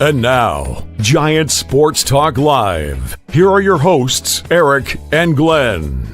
And now, Giant Sports Talk Live. Here are your hosts, Eric and Glenn.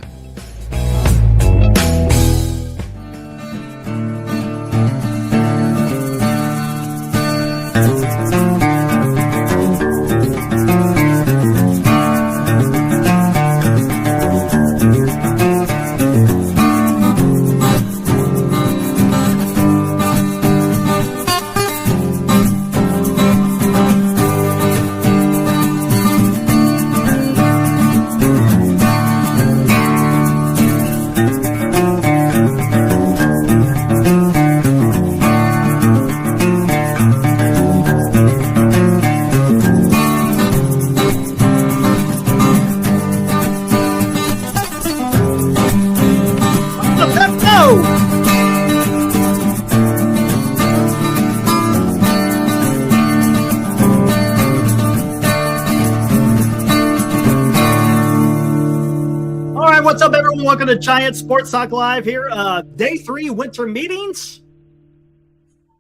What's up, everyone? Welcome to Giant Sports Talk Live here. Day 3 winter meetings.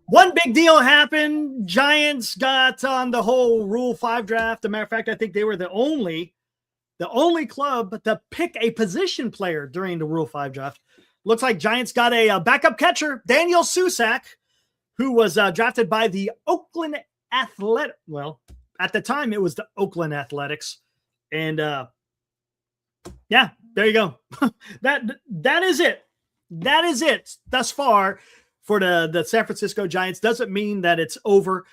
One big deal happened. Giants got on the whole Rule 5 draft. As a matter of fact, I think they were the only club to pick a position player during the Rule 5 draft. Looks like Giants got a backup catcher, Daniel Susac, who was drafted by the Oakland Athletics. Well, at the time, it was the Oakland Athletics. And yeah, there you go. That is it. That is it thus far for the San Francisco Giants. Doesn't mean that it's over.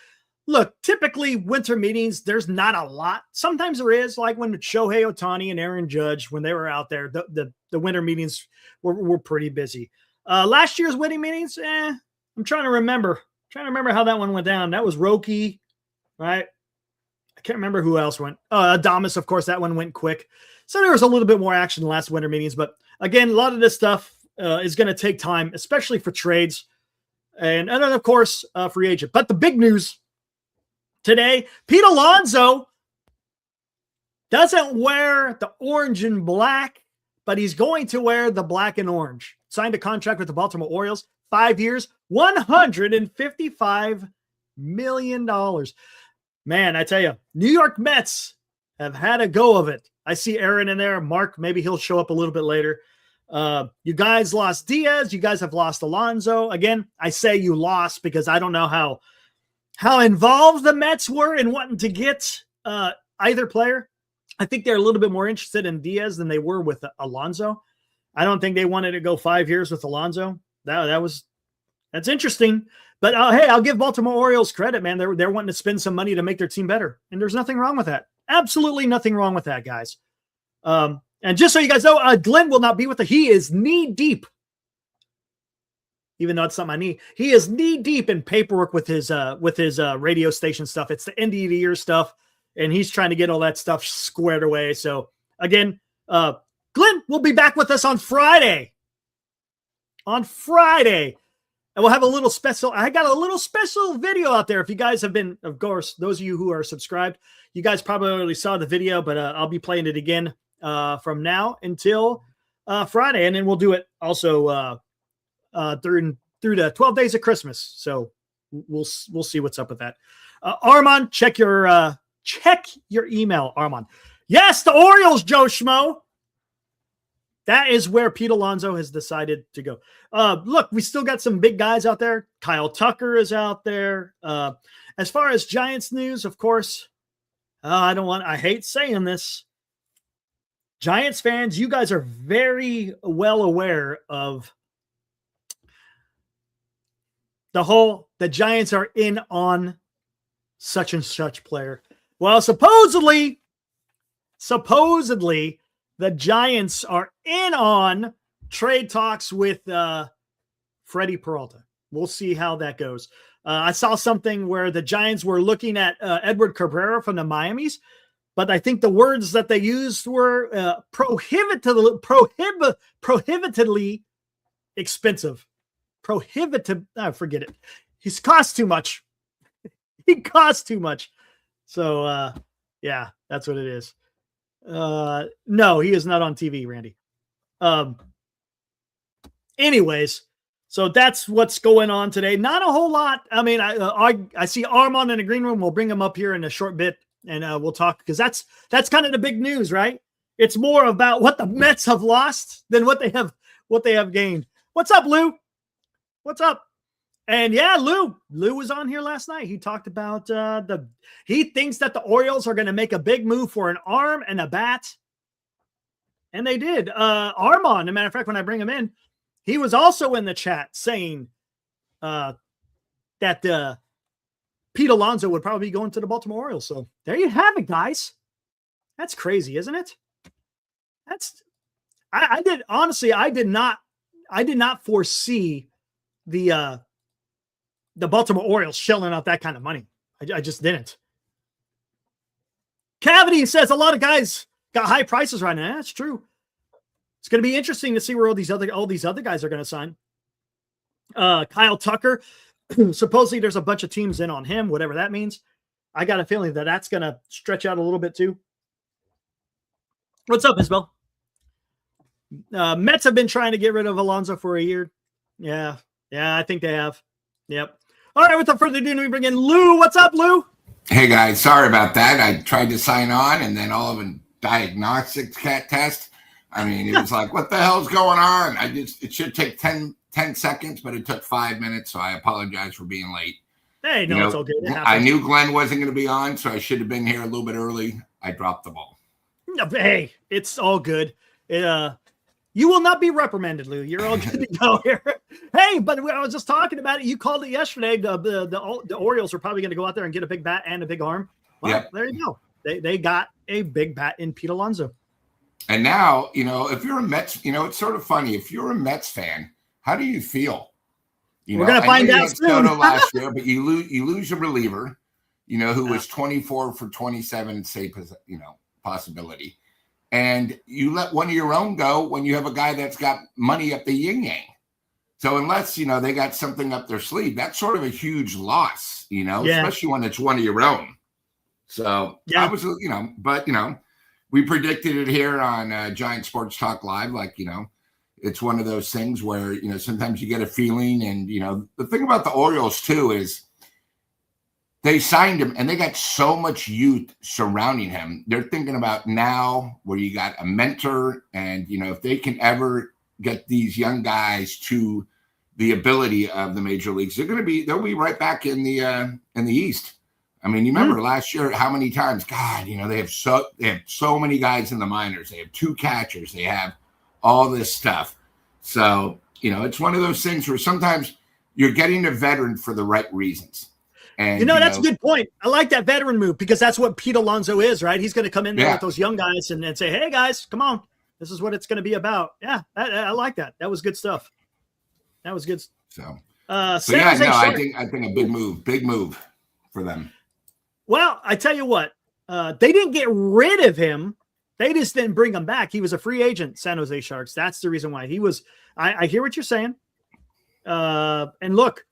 Look, typically winter meetings, there's not a lot. Sometimes there is, like when Shohei Ohtani and Aaron Judge, when they were out there, the winter meetings were pretty busy. Last year's winter meetings, I'm trying to remember how that one went down. That was Roki, right? I can't remember who else went. Adames, of course, that one went quick. So there was a little bit more action in the last winter meetings. But again, a lot of this stuff is going to take time, especially for trades. And then, of course, free agent. But the big news today, Pete Alonso doesn't wear the orange and black, but he's going to wear the black and orange. Signed a contract with the Baltimore Orioles, 5 years, $155 million. Man, I tell you, New York Mets have had a go of it. I see Aaron in there. Mark, maybe he'll show up a little bit later. You guys lost Diaz. You guys have lost Alonso. Again, I say you lost because I don't know how involved the Mets were in wanting to get either player. I think they're a little bit more interested in Diaz than they were with Alonso. I don't think they wanted to go 5 years with Alonso. That's interesting. But hey, I'll give Baltimore Orioles credit, man. They're wanting to spend some money to make their team better. And there's nothing wrong with that. Absolutely nothing wrong with that, guys. And just so you guys know, Glenn will not be with he is knee deep. Even though it's not my knee, he is knee deep in paperwork with his radio station stuff. It's the end of the year stuff, and he's trying to get all that stuff squared away. So again, Glenn will be back with us on Friday. And we'll have a little special. I got a little special video out there. If you guys have been, of course, those of you who are subscribed, you guys probably already saw the video, but I'll be playing it again from now until Friday. And then we'll do it also through the 12 days of Christmas. So we'll see what's up with that. Armand, check your email, Armand. Yes, the Orioles, Joe Schmo. That is where Pete Alonso has decided to go. Look, we still got some big guys out there. Kyle Tucker is out there. As far as Giants news, of course, I hate saying this. Giants fans, you guys are very well aware of the Giants are in on such and such player. Well, supposedly, the Giants are in on trade talks with Freddie Peralta. We'll see how that goes. I saw something where the Giants were looking at Edward Cabrera from the Miamis, but I think the words that they used were prohibitively expensive. Forget it. He's cost too much. He costs too much. So, yeah, that's what it is. No, he is not on TV, Randy. Anyways, So that's what's going on today. Not a whole lot. I mean, I see Armand in the green room. We'll bring him up here in a short bit, and we'll talk, because that's kind of the big news, right? It's more about what the Mets have lost than what they have gained. What's up, Lou? What's up? And yeah, Lou was on here last night. He talked about he thinks that the Orioles are going to make a big move for an arm and a bat, and they did. Armand, as a matter of fact, when I bring him in, he was also in the chat saying that Pete Alonso would probably be going to the Baltimore Orioles. So there you have it, guys. That's crazy, isn't it? I did not foresee the Baltimore Orioles shelling out that kind of money. I just didn't. Cavity says a lot of guys got high prices right now. That's true. It's going to be interesting to see where all these other guys are going to sign. Kyle Tucker, supposedly there's a bunch of teams in on him, whatever that means. I got a feeling that that's going to stretch out a little bit too. What's up, Isabel? Mets have been trying to get rid of Alonso for a year. Yeah, I think they have. Yep. All right, without further ado, we bring in Lou. What's up, Lou? Hey, guys. Sorry about that. I tried to sign on, and then all of a diagnostic test. I mean, it was like, what the hell's going on? It should take 10 seconds, but it took 5 minutes, so I apologize for being late. Hey, no, it's all good. I knew Glenn wasn't going to be on, so I should have been here a little bit early. I dropped the ball. Hey, it's all good. You will not be reprimanded, Lou. You're all good to go here. Hey, but I was just talking about it. You called it yesterday. The Orioles are probably going to go out there and get a big bat and a big arm. Well, yep. There you go. They got a big bat in Pete Alonso. And now, if you're a Mets, it's sort of funny. If you're a Mets fan, how do you feel? We're going to find out soon. Last year, but you lose your reliever, who was 24 for 27 save, possibility. And you let one of your own go when you have a guy that's got money up the yin-yang. So unless, they got something up their sleeve, that's sort of a huge loss, especially when it's one of your own. So I was, we predicted it here on Giant Sports Talk Live. Like, it's one of those things where, sometimes you get a feeling. And, the thing about the Orioles, too, is they signed him and they got so much youth surrounding him. They're thinking about now where you got a mentor. And, if they can ever get these young guys to the ability of the major leagues, they'll be right back in the East. I mean, you remember last year how many times, God, they have so many guys in the minors. They have 2 catchers. They have all this stuff. So, it's one of those things where sometimes you're getting a veteran for the right reasons. And that's a good point. I like that veteran move because that's what Pete Alonso is, right? He's going to come in there with those young guys and say, hey, guys, come on. This is what it's going to be about. Yeah, I like that. That was good stuff. That was good. I think a big move for them. Well, I tell you what, they didn't get rid of him. They just didn't bring him back. He was a free agent, San Jose Sharks. That's the reason why he was. I hear what you're saying. And look,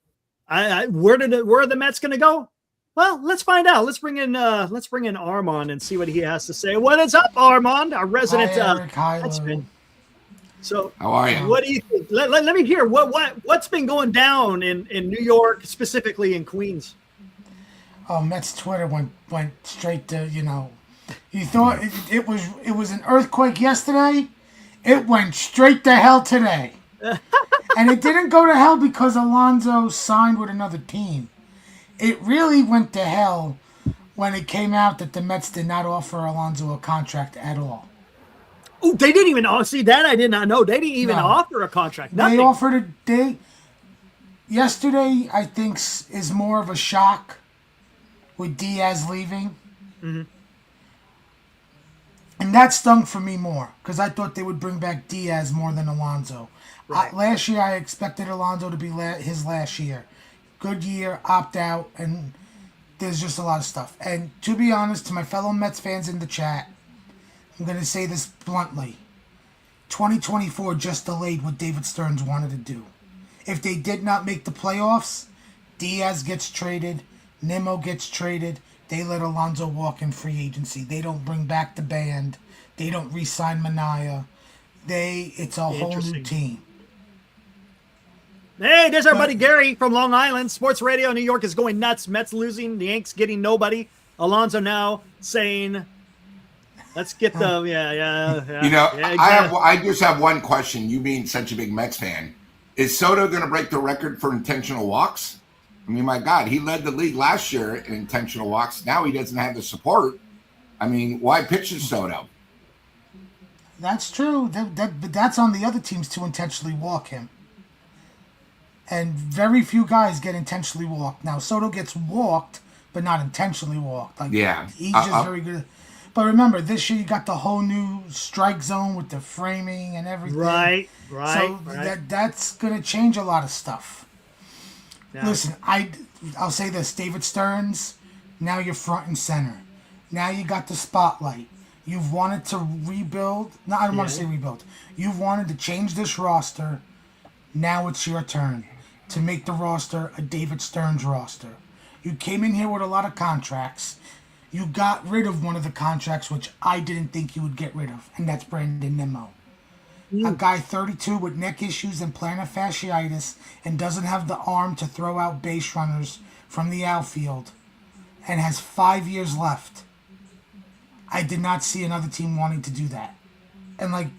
where are the Mets going to go? Well, let's find out. Let's bring in Armand and see what he has to say. What is up, Armand? Our resident Metsman. So, how are you? What do you think? Let me hear what's been going down in New York, specifically in Queens. Oh, Mets Twitter went straight to, you thought it was an earthquake yesterday. It went straight to hell today. And it didn't go to hell because Alonso signed with another team. It really went to hell when it came out that the Mets did not offer Alonso a contract at all. Oh, they didn't even see that. I did not know. They didn't even offer a contract. Nothing. They offered yesterday, I think, is more of a shock with Diaz leaving. Mm-hmm. And that stung for me more because I thought they would bring back Diaz more than Alonso. Right. Last year, I expected Alonso to be his last year. Good year, opt out, and there's just a lot of stuff. And to be honest, to my fellow Mets fans in the chat, I'm going to say this bluntly. 2024 just delayed what David Stearns wanted to do. If they did not make the playoffs, Diaz gets traded, Nimmo gets traded, they let Alonso walk in free agency. They don't bring back the band. They don't re-sign Manaea. It's a whole new team. Hey, there's our buddy Gary from Long Island. Sports Radio New York is going nuts. Mets losing. The Yanks getting nobody. Alonso now saying, let's get the, yeah. You know, yeah, exactly. I just have one question. You being such a big Mets fan, is Soto going to break the record for intentional walks? I mean, my God, he led the league last year in intentional walks. Now he doesn't have the support. I mean, why pitch to Soto? That's true. But that's on the other teams to intentionally walk him. And very few guys get intentionally walked. Now, Soto gets walked, but not intentionally walked. Like, yeah. He's just very good. But remember, this year you got the whole new strike zone with the framing and everything. Right. So that's going to change a lot of stuff. Yeah. Listen, I'll say this. David Stearns, now you're front and center. Now you got the spotlight. You've wanted to rebuild. No, I don't want to say rebuild. You've wanted to change this roster. Now it's your turn to make the roster a David Stearns roster. You came in here with a lot of contracts. You got rid of one of the contracts, which I didn't think you would get rid of, and that's Brandon Nimmo. A guy 32 with neck issues and plantar fasciitis and doesn't have the arm to throw out base runners from the outfield and has 5 years left. I did not see another team wanting to do that. And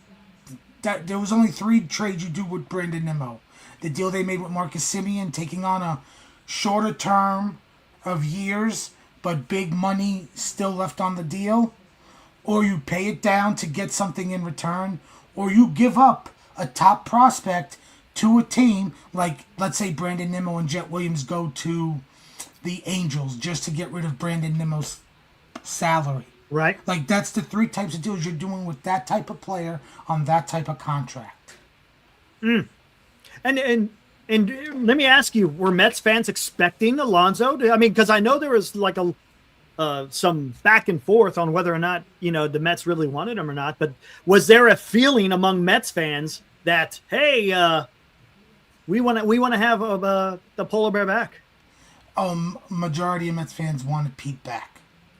that, there was only 3 trades you do with Brandon Nimmo. The deal they made with Marcus Semien, taking on a shorter term of years, but big money still left on the deal. Or you pay it down to get something in return. Or you give up a top prospect to a team, like, let's say Brandon Nimmo and Jet Williams go to the Angels just to get rid of Brandon Nimmo's salary. Right. Like, that's the 3 types of deals you're doing with that type of player on that type of contract. And let me ask you, were Mets fans expecting Alonso? I mean, because I know there was like some back and forth on whether or not, the Mets really wanted him or not. But was there a feeling among Mets fans that, hey, we want to have the polar bear back? Majority of Mets fans wanted Pete back.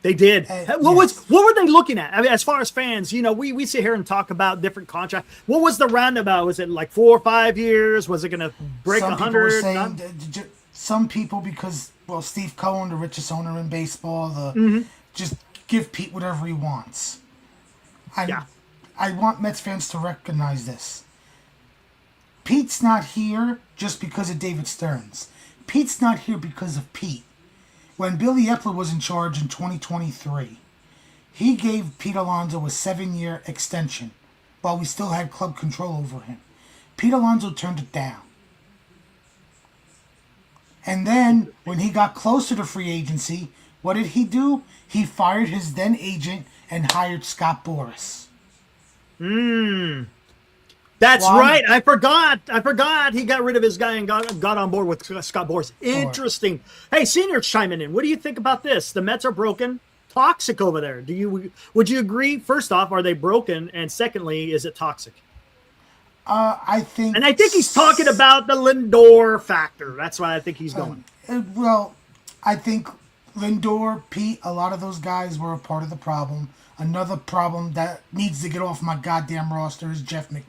They did. What were they looking at? I mean, as far as fans, we sit here and talk about different contracts. What was the roundabout? Was it like 4 or 5 years? Was it going to break 100? Some people, because Steve Cohen, the richest owner in baseball, just give Pete whatever he wants. I want Mets fans to recognize this. Pete's not here just because of David Stearns. Pete's not here because of Pete. When Billy Epler was in charge in 2023, he gave Pete Alonso a 7-year extension while we still had club control over him. Pete Alonso turned it down. And then, when he got closer to free agency, what did he do? He fired his then agent and hired Scott Boras. That's right. I forgot. He got rid of his guy and got on board with Scott Boras. Interesting. Hey, Senior's chiming in. What do you think about this? The Mets are broken. Toxic over there. Would you agree? First off, are they broken? And secondly, is it toxic? I think he's talking about the Lindor factor. That's why I think he's going. I think Lindor, Pete, a lot of those guys were a part of the problem. Another problem that needs to get off my goddamn roster is Jeff McNeil.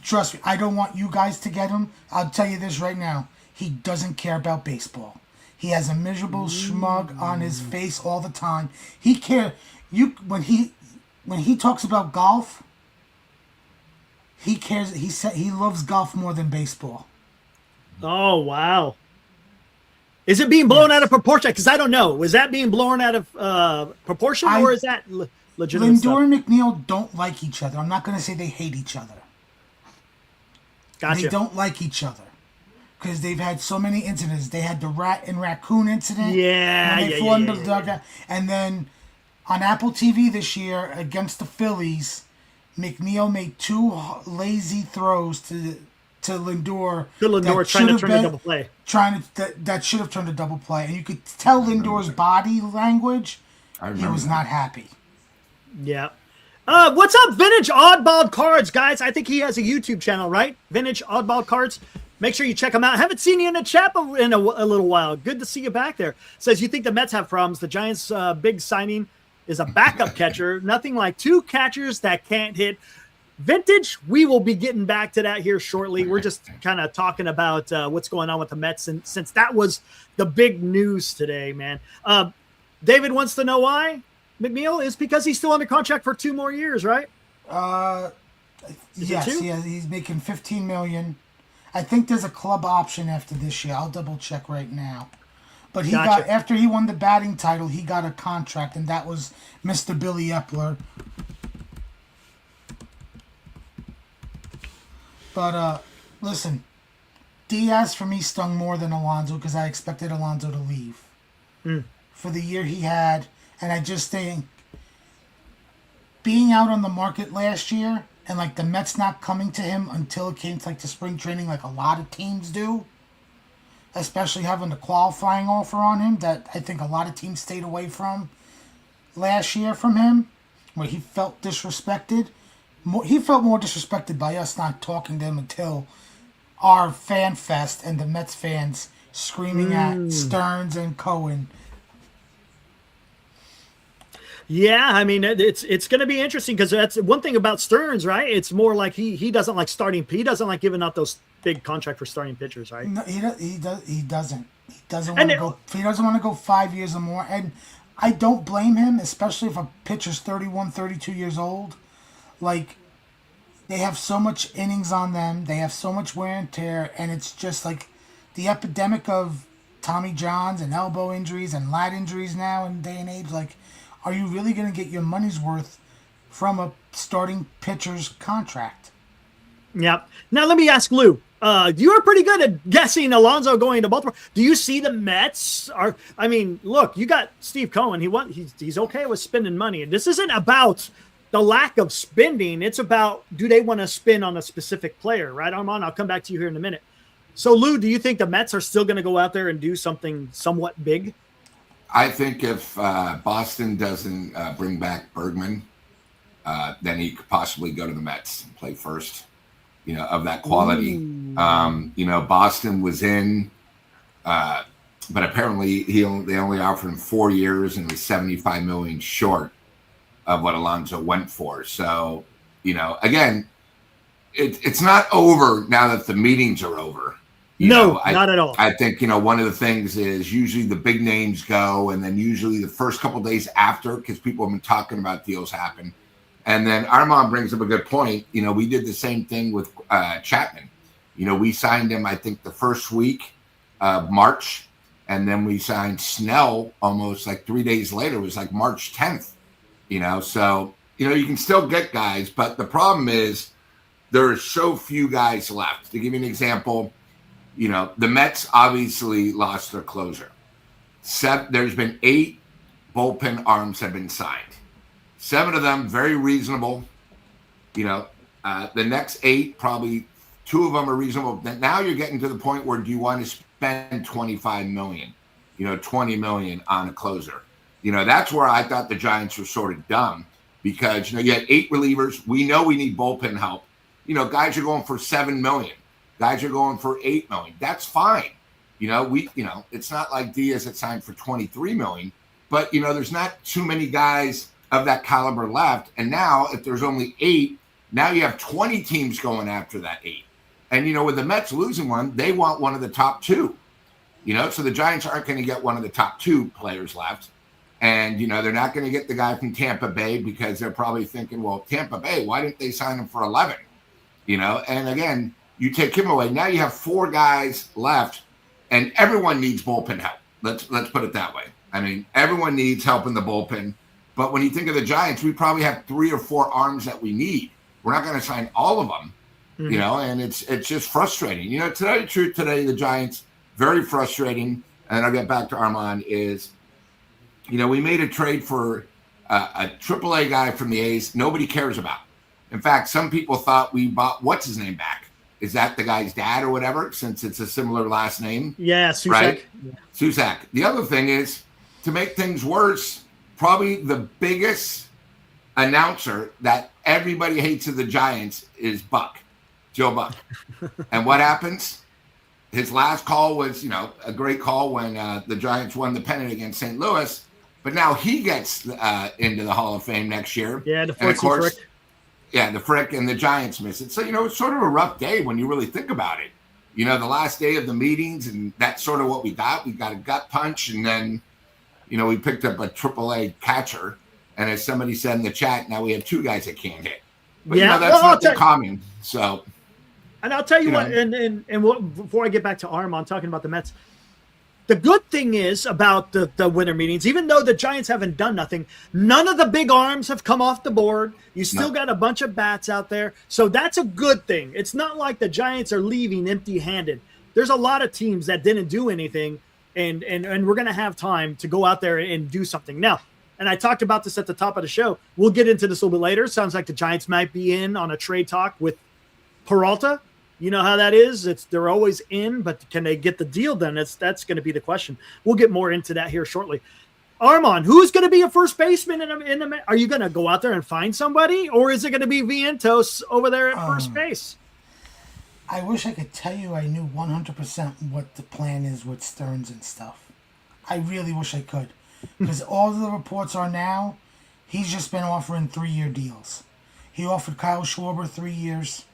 Trust me, I don't want you guys to get him. I'll tell you this right now. He doesn't care about baseball. He has a miserable smug on his face all the time. He when he talks about golf, he cares. He loves golf more than baseball. Oh, wow. Is it being blown out of proportion? Because I don't know. Was that being blown out of proportion, or is that legitimate stuff? Lindor and McNeil don't like each other. I'm not going to say they hate each other. Gotcha. They don't like each other because they've had so many incidents. They had the rat and raccoon incident. Yeah. And then on Apple TV this year against the Phillies, McNeil made 2 lazy throws to Lindor. Good Lindor trying to turn a double play. That should have turned a double play. And you could tell Lindor's body language. He was not happy. Yeah. What's up, Vintage Oddball Cards, guys? I think he has a YouTube channel, right? Vintage Oddball Cards. Make sure you check him out. Haven't seen you in the chat in a little while. Good to see you back there. Says, you think the Mets have problems. The Giants' big signing is a backup catcher. Nothing like 2 catchers that can't hit. Vintage, we will be getting back to that here shortly. We're just kind of talking about what's going on with the Mets, and since that was the big news today, man. David wants to know why McNeil is because he's still under contract for 2 more years, right? Yes, he's making $15 million. I think there's a club option after this year. I'll double check right now. But he got, after he won the batting title, he got a contract, and that was Mr. Billy Epler. But listen, Diaz for me stung more than Alonso because I expected Alonso to leave for the year he had, and I just think being out on the market last year and like the Mets not coming to him until it came to like the spring training, like a lot of teams do, especially having the qualifying offer on him that I think a lot of teams stayed away from last year from him, where he felt disrespected. He felt more disrespected by us not talking to him until our fan fest and the Mets fans screaming at Stearns and Cohen. Yeah, I mean it's going to be interesting because that's one thing about Stearns, right? It's more like he doesn't like starting. He doesn't like giving out those big contract for starting pitchers, right? No, he doesn't. He doesn't want to go. He doesn't want to go 5 years or more. And I don't blame him, especially if a pitcher's 31, 32 years old. Like, they have so much innings on them. They have so much wear and tear, and it's just like the epidemic of Tommy Johns and elbow injuries and lat injuries now in day and age. Like, are you really going to get your money's worth from a starting pitcher's contract? Yep. Now let me ask Lou. You are pretty good at guessing Alonso going to Baltimore. Do you see the Mets are? I mean, look, you got Steve Cohen. He's okay with spending money. This isn't about the lack of spending. It's about, do they want to spend on a specific player, right, Armand? I'll come back to you here in a minute. So, Lou, do you think the Mets are still going to go out there and do something somewhat big? I think if Boston doesn't bring back Bergman, then he could possibly go to the Mets and play first, of that quality. Boston was in, but apparently they only offered him 4 years and was $75 million short of what Alonso went for. So, again, it's not over now that the meetings are over. Not at all. I think, one of the things is usually the big names go, and then usually the first couple of days after, because people have been talking about deals happen. And then Armand brings up a good point. We did the same thing with Chapman. We signed him, I think, the first week of March, and then we signed Snell almost like 3 days later. It was like March 10th. So, you can still get guys, but the problem is there are so few guys left. To give you an example, the Mets obviously lost their closer. There's been 8 bullpen arms have been signed. 7 of them very reasonable. The next 8, probably 2 of them are reasonable. Now you're getting to the point where do you want to spend $25 million, $20 million on a closer? That's where I thought the Giants were sort of dumb because, you had 8 relievers. We know we need bullpen help. Guys are going for $7 million. Guys are going for $8 million. That's fine. It's not like Diaz that signed for $23 million, but, there's not too many guys of that caliber left. And now if there's only 8, now you have 20 teams going after that 8. And, with the Mets losing one, they want one of the top 2, so the Giants aren't going to get one of the top 2 players left. And, they're not going to get the guy from Tampa Bay because they're probably thinking, well, Tampa Bay, why didn't they sign him for 11? And again, you take him away. Now you have 4 guys left, and everyone needs bullpen help. Let's put it that way. I mean, everyone needs help in the bullpen. But when you think of the Giants, we probably have 3 or 4 arms that we need. We're not going to sign all of them, and it's just frustrating. To tell you the truth, today, the Giants, very frustrating, and I'll get back to Armand, is, we made a trade for a AAA guy from the A's nobody cares about. In fact, some people thought we bought what's-his-name back. Is that the guy's dad or whatever, since it's a similar last name? Yeah, Susac. Right? Yeah. Susac. The other thing is, to make things worse, probably the biggest announcer that everybody hates of the Giants is Joe Buck. And what happens? His last call was, a great call when the Giants won the pennant against St. Louis. But now he gets into the Hall of Fame next year. Yeah, and of course, Yeah, the Frick and the Giants miss it. So, it's sort of a rough day when you really think about it. The last day of the meetings, and that's sort of what we got. We got a gut punch, and then, we picked up a AAA catcher. And as somebody said in the chat, now we have two guys that can't hit. But, that's not common. So, and I'll tell you what, and before I get back to Armand talking about the Mets, the good thing is about the winter meetings, even though the Giants haven't done nothing, none of the big arms have come off the board. You still got a bunch of bats out there. So that's a good thing. It's not like the Giants are leaving empty-handed. There's a lot of teams that didn't do anything, and we're going to have time to go out there and do something. Now, and I talked about this at the top of the show. We'll get into this a little bit later. Sounds like the Giants might be in on a trade talk with Peralta. You know how that is. They're always in, but can they get the deal done? That's going to be the question. We'll get more into that here shortly. Armand, who's going to be a first baseman are you going to go out there and find somebody, or is it going to be Vientos over there at first base? I wish I could tell you I knew 100% what the plan is with Stearns and stuff. I really wish I could, because all the reports are now he's just been offering 3-year deals. He offered Kyle Schwarber 3 years.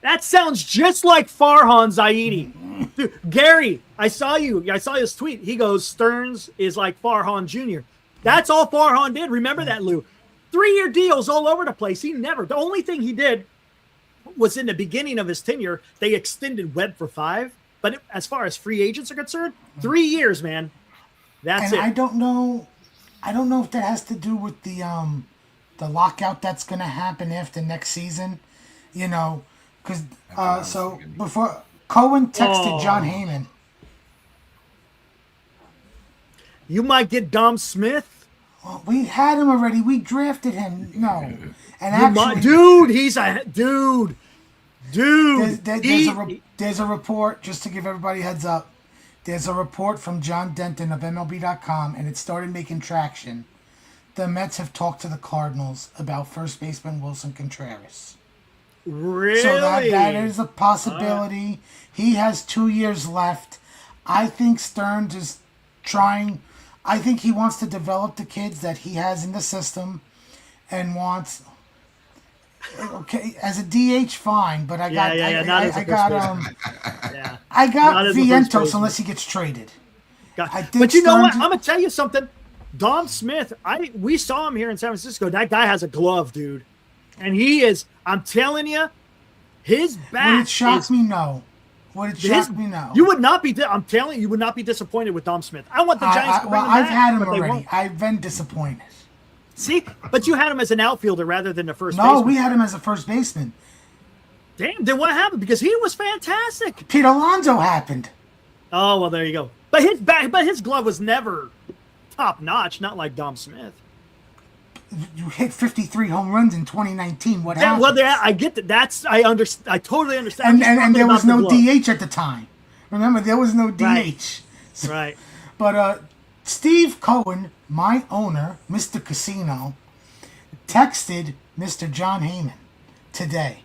That sounds just like Farhan Zaidi. Dude, Gary, I saw his tweet. He goes, Stearns is like Farhan Jr. That's all Farhan did. Remember that, Lou? 3-year deals all over the place. The only thing he did was in the beginning of his tenure, they extended Webb for 5. But as far as free agents are concerned, 3 years, man. That's it. I don't know if that has to do with the lockout that's going to happen after next season. Because before Cohen texted John Heyman, you might get Dom Smith. Well, we had him already. We drafted him. No, and actually, dude. There's a report, just to give everybody a heads up. There's a report from John Denton of MLB.com, and it started making traction. The Mets have talked to the Cardinals about first baseman Wilson Contreras. Really? So that is a possibility. He has 2 years left. I think Stearns is trying. I think he wants to develop the kids that he has in the system, and wants. Okay, as a DH, fine, but I got Vientos unless he gets traded. But you know what? I'm gonna tell you something. Dom Smith, we saw him here in San Francisco. That guy has a glove, dude. And he is, I'm telling you, his bat. Would it shock me? No. Would it shock me? No. You would not be, I'm telling you, you would not be disappointed with Dom Smith. I want the Giants to bring him I've back, had him already. I've been disappointed. See? But you had him as an outfielder rather than a first baseman. No, we had him as a first baseman. Damn, then what happened? Because he was fantastic. Pete Alonso happened. Oh, well, there you go. But his glove was never top notch, not like Dom Smith. You hit 53 home runs in 2019. What happened? Well, I get that. I totally understand. And there was no DH at the time. Remember, there was no DH. Right. Right. But Steve Cohen, my owner, Mr. Casino, texted Mr. John Heyman today.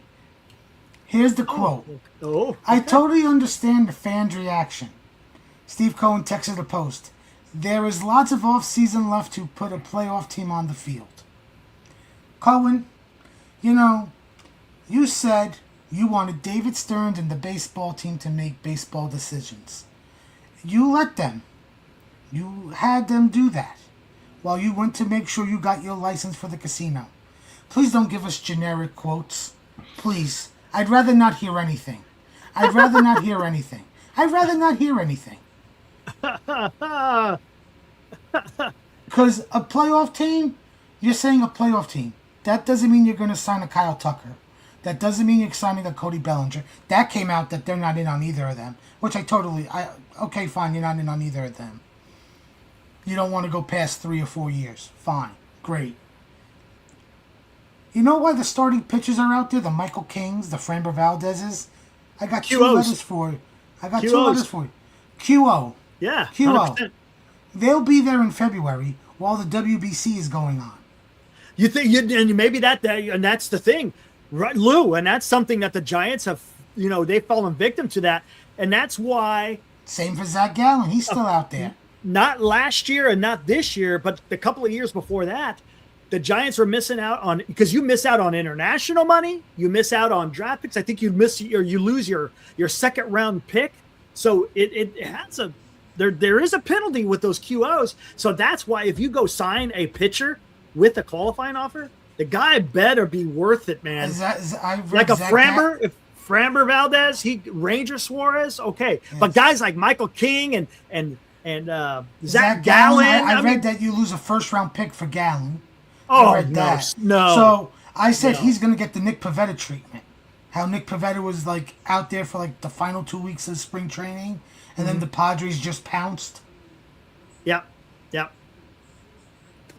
Here's the quote. I totally understand the fans' reaction. Steve Cohen texted a post. There is lots of off-season left to put a playoff team on the field. Cohen, you said you wanted David Stearns and the baseball team to make baseball decisions. You let them. You had them do that while you went to make sure you got your license for the casino. Please don't give us generic quotes. Please. I'd rather not hear anything. Because a playoff team, you're saying a playoff team. That doesn't mean you're going to sign a Kyle Tucker. That doesn't mean you're signing a Cody Bellinger. That came out that they're not in on either of them, which okay, fine, you're not in on either of them. You don't want to go past 3 or 4 years. Fine, great. You know why the starting pitchers are out there? The Michael Kings, the Framber Valdezes. I got two letters for you. QO. Yeah, QO. 100%. They'll be there in February while the WBC is going on. You think, and maybe and that's the thing, right, Lou? And that's something that the Giants have, they've fallen victim to that, and that's why. Same for Zach Gallen. He's still out there. Not last year and not this year, but a couple of years before that, the Giants are missing out on, because you miss out on international money, you miss out on draft picks. I think you lose your second round pick. So it has there is a penalty with those QOs. So that's why if you go sign a pitcher with a qualifying offer, the guy better be worth it, man. Like a Framber, if Framber Valdez, Ranger Suarez, okay. Yes. But guys like Michael King and Zach Gallen. I read that you lose a first round pick for Gallen. Oh, no. So I said he's going to get the Nick Pivetta treatment. How Nick Pivetta was like out there for like the final 2 weeks of spring training, and then the Padres just pounced. Yeah.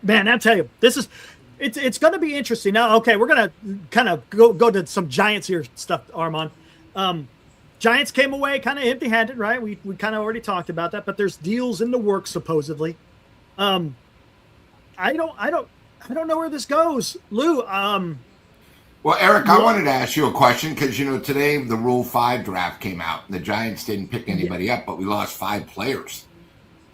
Man, I tell you, it's going to be interesting. Now, okay, we're going to kind of go to some Giants here stuff, Armand. Giants came away kind of empty-handed, right? We kind of already talked about that, but there's deals in the works supposedly. I don't know where this goes, Lou. Well, Eric, I wanted to ask you a question because, today the Rule 5 draft came out. And the Giants didn't pick anybody up, but we lost 5 players.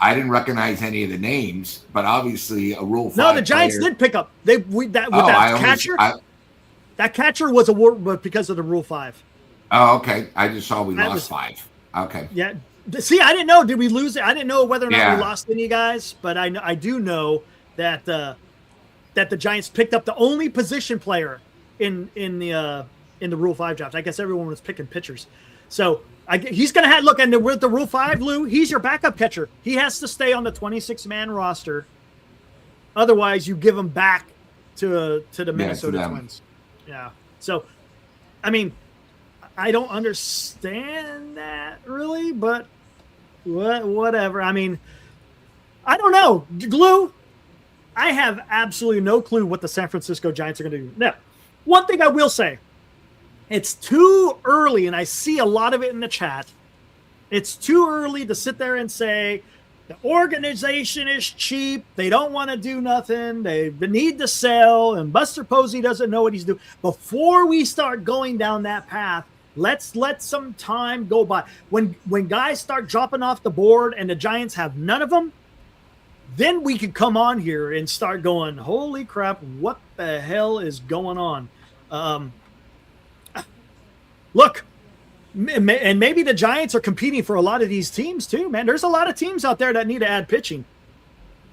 I didn't recognize any of the names, but obviously a Rule 5 No, the Giants did pick up. That catcher. That catcher was awarded because of the Rule 5. Oh, okay. I just saw we lost 5. Okay. Yeah. See, I didn't know. Did we lose it? I didn't know whether or not we lost any guys, but I do know that the Giants picked up the only position player in the Rule 5 draft. I guess everyone was picking pitchers. So he's going to have look, and with the Rule 5, Lou, he's your backup catcher. He has to stay on the 26-man roster. Otherwise, you give him back to the Minnesota Twins. Yeah. So, I mean, I don't understand that really, but whatever. I mean, I don't know. Lou, I have absolutely no clue what the San Francisco Giants are going to do. Now, one thing I will say, it's too early, and I see a lot of it in the chat. It's too early to sit there and say the organization is cheap. They don't want to do nothing. They need to sell, and Buster Posey doesn't know what he's doing. Before we start going down that path, let's let some time go by. When guys start dropping off the board and the Giants have none of them, then we could come on here and start going, holy crap, what the hell is going on? Look, and maybe the Giants are competing for a lot of these teams too, man. There's a lot of teams out there that need to add pitching,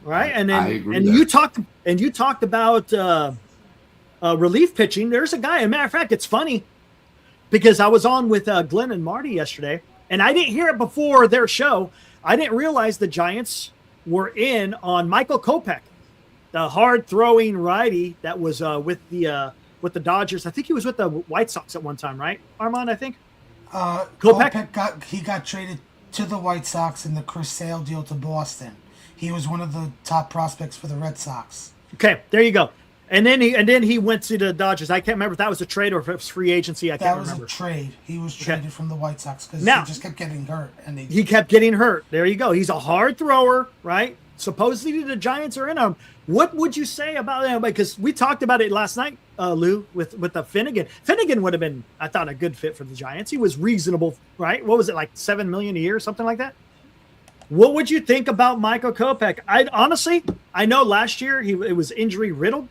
right? And then you talked about relief pitching. There's a guy. As a matter of fact, it's funny because I was on with Glenn and Marty yesterday, and I didn't hear it before their show. I didn't realize the Giants were in on Michael Kopech, the hard-throwing righty that was with the Dodgers. I think he was with the White Sox at one time, right, Armand? I think. Kopech got traded to the White Sox in the Chris Sale deal to Boston. He was one of the top prospects for the Red Sox. Okay, there you go. And then he went to the Dodgers. I can't remember if that was a trade or if it was free agency. I can't remember. That was a trade. He was traded from the White Sox because he just kept getting hurt. He kept getting hurt. There you go. He's a hard thrower, right? Supposedly the Giants are in on him. What would you say about him? Because we talked about it last night, Lou, with the Finnegan. Finnegan would have been, I thought, a good fit for the Giants. He was reasonable, right? What was it, like $7 million a year, something like that? What would you think about Michael Kopech? I know last year it was injury riddled,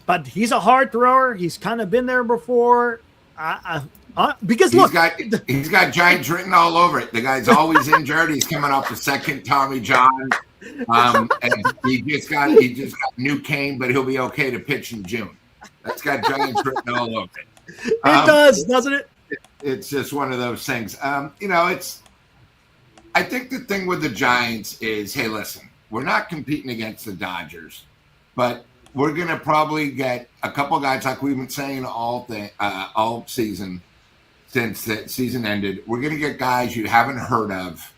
but he's a hard thrower. He's kind of been there before. Because look, he's got Giants written all over it. The guy's always injured. He's coming off the second Tommy John, and he just got new cane, but he'll be okay to pitch in June. That's got Giants written all over it. It does, doesn't it? It's just one of those things. I think the thing with the Giants is, hey, listen, we're not competing against the Dodgers, but we're going to probably get a couple guys like we've been saying all season since the season ended. We're going to get guys you haven't heard of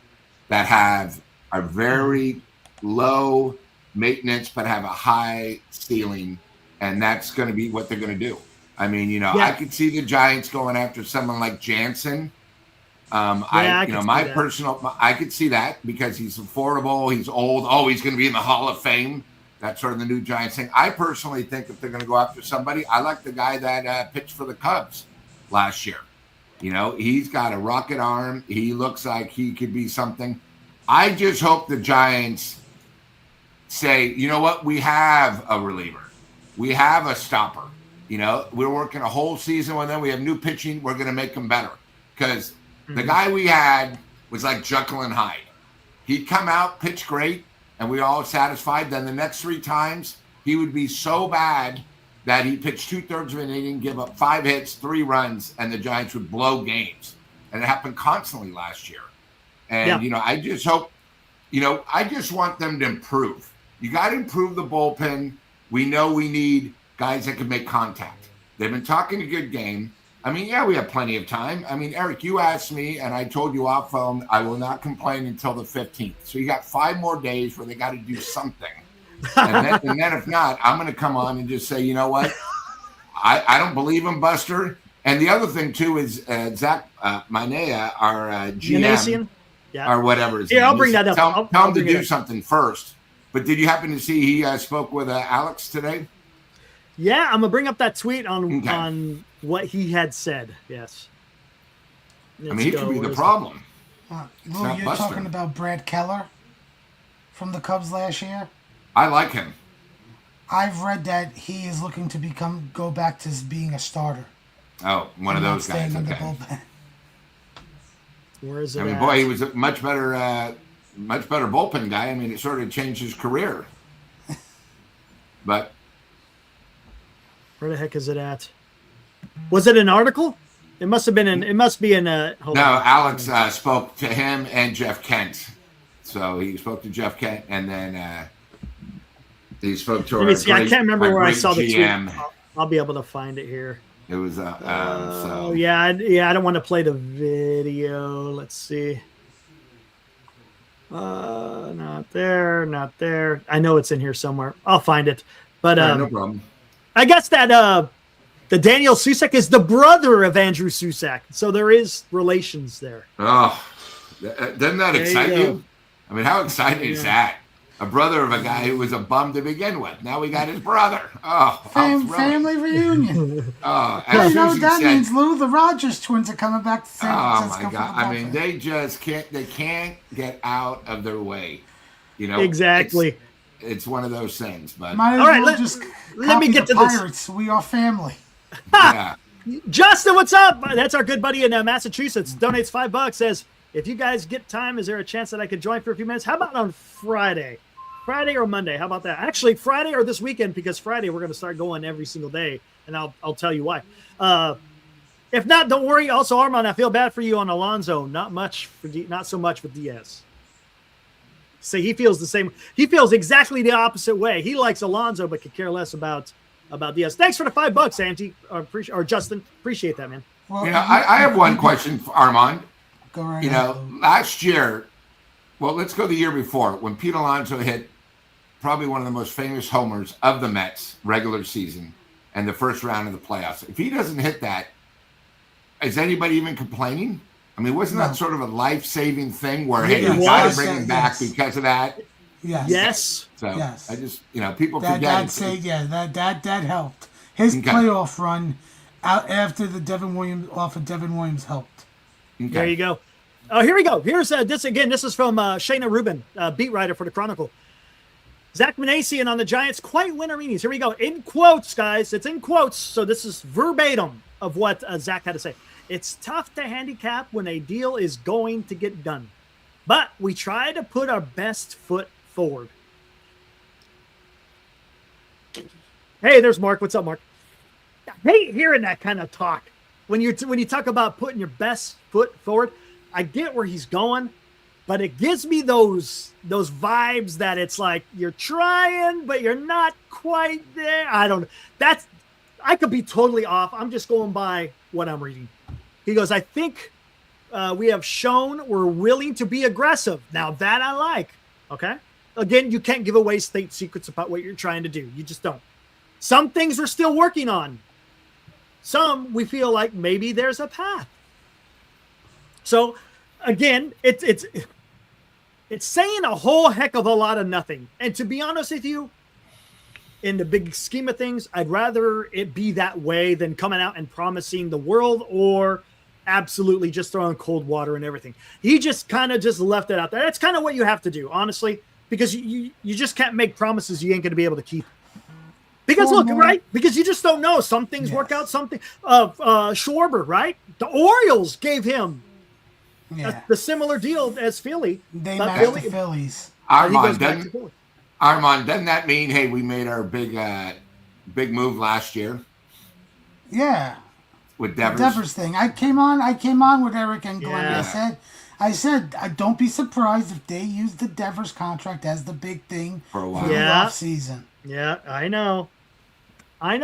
that are very low maintenance but have a high ceiling, and that's going to be what they're going to do. I mean, I could see the Giants going after someone like Jansen. I could see that because he's affordable, he's old. Oh, he's going to be in the Hall of Fame. That's sort of the new Giants thing. I personally think if they're going to go after somebody, I like the guy that pitched for the Cubs last year. He's got a rocket arm. He looks like he could be something. I just hope the Giants say, you know what, we have a reliever. we have a stopper. You know, we're working a whole season with them. We have new pitching. We're going to make them better because the guy we had was like Jekyll and Hyde. He'd come out, pitch great, and we were all satisfied. Then the next 3 times, he would be so bad that he pitched 2/3 of an inning, give up 5 hits, 3 runs, and the Giants would blow games. And it happened constantly last year. And, you know, I just hope, you know, I just want them to improve. You got to improve the bullpen. We know we need guys that can make contact. They've been talking a good game. I mean, yeah, we have plenty of time. I mean, Eric, you asked me, and I told you off phone, I will not complain until the 15th. So you got 5 more days where they got to do something. And then if not, I'm going to come on and just say, you know what? I don't believe him, Buster. And the other thing, too, is Zach Manea, our GM, or whatever his name I'll bring that up. Tell him to do something first. But did you happen to see he spoke with Alex today? Yeah, I'm going to bring up that tweet on what he had said. Yes. I mean, he could be the problem. Lou, you're Buster. talking about Brad Keller from the Cubs last year? I like him. I've read that he is looking to go back to being a starter. Oh, one of those guys. In the Okay. bullpen. Where is it? I mean, boy, he was a much better bullpen guy. I mean, it sort of changed his career. But where the heck is it at? Was it an article? It must have been it must be in a. No, Alex spoke to him and Jeff Kent. So he spoke to Jeff Kent, and then he spoke to. Let me see. I can't remember where I saw the GM. tweet. I'll be able to find it here. It was so. Yeah. I don't want to play the video. Let's see. Not there. I know it's in here somewhere. I'll find it. But no problem. I guess that the Daniel Susac is the brother of Andrew Susac, so there is relations there. Oh, doesn't that excite you? I mean, how exciting is that? A brother of a guy who was a bum to begin with. Now we got his brother. Oh, family reunion. Oh, I know what that means, Lou. The Rogers twins are coming back to San Francisco. Oh my God! I mean, they just can't. They can't get out of their way. You know, exactly. It's one of those things. But might as well just let me get to Pirates. We are family. Yeah. Justin, what's up? That's our good buddy in Massachusetts. Donates $5. Says, if you guys get time, is there a chance that I could join for a few minutes? How about on Friday? Friday or Monday? How about that? Actually, Friday or this weekend, because Friday we're going to start going every single day, and I'll tell you why. If not, don't worry. Also, Armand, I feel bad for you on Alonso. Not so much with Diaz. So he feels the same. He feels exactly the opposite way. He likes Alonso, but could care less about Diaz. Thanks for the $5, Auntie or Justin. Appreciate that, man. Well, I have one question for Armand. Go right ahead. Last year, well, let's go the year before when Pete Alonso hit probably one of the most famous homers of the Mets regular season and the first round of the playoffs. If he doesn't hit that, is anybody even complaining? I mean, wasn't that sort of a life-saving thing where, hey, you got to bring him back because of that? Yes. So I just, people forget. That helped. His playoff run out after the Devin Williams helped. Okay. There you go. Oh, here we go. Here's this again. This is from Shayna Rubin, beat writer for the Chronicle. Zach Manasian on the Giants quite winter meetings. Here we go. In quotes, guys. It's in quotes. So this is verbatim of what Zach had to say. It's tough to handicap when a deal is going to get done, but we try to put our best foot forward. Hey, there's Mark. What's up, Mark? I hate hearing that kind of talk. When you talk about putting your best foot forward, I get where he's going, but it gives me those vibes that it's like you're trying, but you're not quite there. I don't know. I could be totally off. I'm just going by what I'm reading. He goes, I think we have shown we're willing to be aggressive. Now that I like. Okay. Again, you can't give away state secrets about what you're trying to do. You just don't. Some things we're still working on. Some we feel like maybe there's a path. So again, it's saying a whole heck of a lot of nothing. And to be honest with you, in the big scheme of things, I'd rather it be that way than coming out and promising the world or absolutely just throwing cold water and everything. He just kind of just left it out there. That's kind of what you have to do, honestly, because you just can't make promises you ain't going to be able to keep. Because look, more. right? Because you just don't know. Some things work out. Something. Schwarber, right? The Orioles gave him the similar deal as Philly. They matched the Phillies. Armand, doesn't that mean, hey, we made our big move last year? Yeah. With Devers. The Devers thing. I came on with Eric and Glenn. Yeah. I said, don't be surprised if they use the Devers contract as the big thing for a while. For the off season. Yeah, I know. I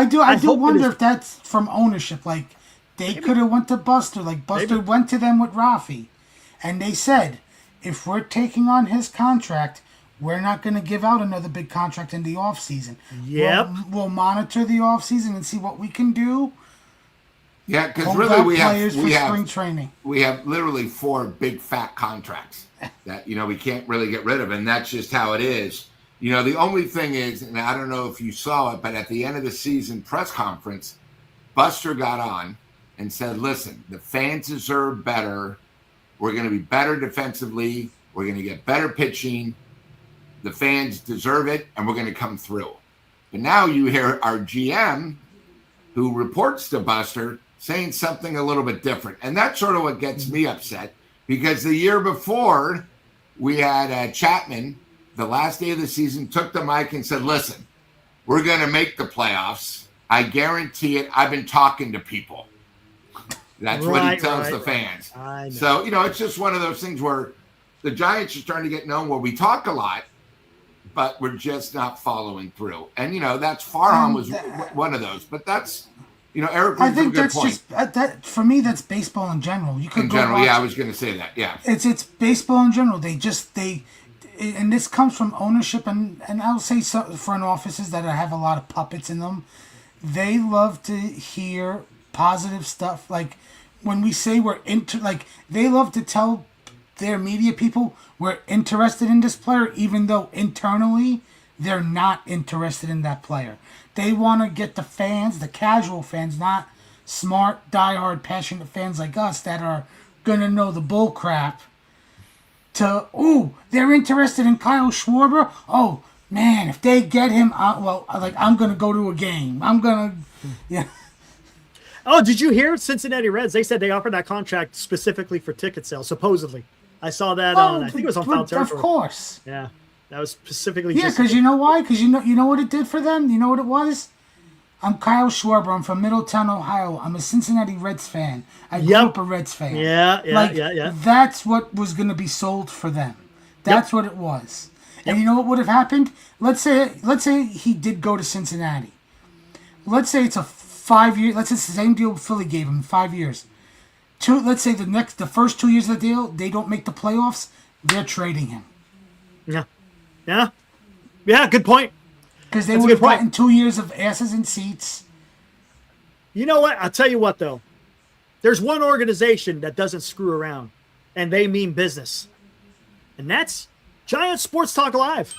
do wonder if that's from ownership. Like they could have went to Buster. Like Buster went to them with Rafi, and they said, if we're taking on his contract, we're not going to give out another big contract in the off season. Yep. We'll monitor the off season and see what we can do. Yeah, because really we have spring training. We have literally 4 big fat contracts that we can't really get rid of, and that's just how it is. The only thing is, and I don't know if you saw it, but at the end of the season press conference, Buster got on and said, "Listen, the fans deserve better. We're going to be better defensively. We're going to get better pitching. The fans deserve it, and we're going to come through." But now you hear our GM, who reports to Buster, saying something a little bit different. And that's sort of what gets me upset, because the year before we had Chapman, the last day of the season, took the mic and said, "Listen, we're going to make the playoffs. I guarantee it. I've been talking to people." That's what he tells the fans. So, it's just one of those things where the Giants are starting to get known where we talk a lot, but we're just not following through. And, that's Farhan was one of those. But that's, Eric I think a good that's point. just that for me. That's baseball in general. You could I was going to say that. Yeah, it's baseball in general. And this comes from ownership, and I'll say so, front offices that have a lot of puppets in them. They love to hear positive stuff. Like when we say they love to tell their media people we're interested in this player, even though internally they're not interested in that player. They want to get the fans, the casual fans, not smart, diehard, passionate fans like us that are going to know the bull crap. They're interested in Kyle Schwarber. Oh, man, if they get him, I'm going to go to a game. Oh, did you hear Cincinnati Reds? They said they offered that contract specifically for ticket sales, supposedly. I saw that on, I think it was on Foul Territory. Of course. Yeah, that was specifically. Yeah, because you know why? Because you know what it did for them? You know what it was? I'm Kyle Schwarber. I'm from Middletown, Ohio. I'm a Cincinnati Reds fan. I grew up a Reds fan. Yeah. That's what was going to be sold for them. That's what it was. And you know what would have happened? Let's say he did go to Cincinnati. Let's say it's a 5-year. Let's say it's the same deal Philly gave him, 5 years. Let's say the first 2 years of the deal, they don't make the playoffs. They're trading him. Yeah. Good point. Because they would have gotten 2 years of asses in seats. You know what? I'll tell you what, though. There's one organization that doesn't screw around, and they mean business. And that's Giant Sports Talk Live.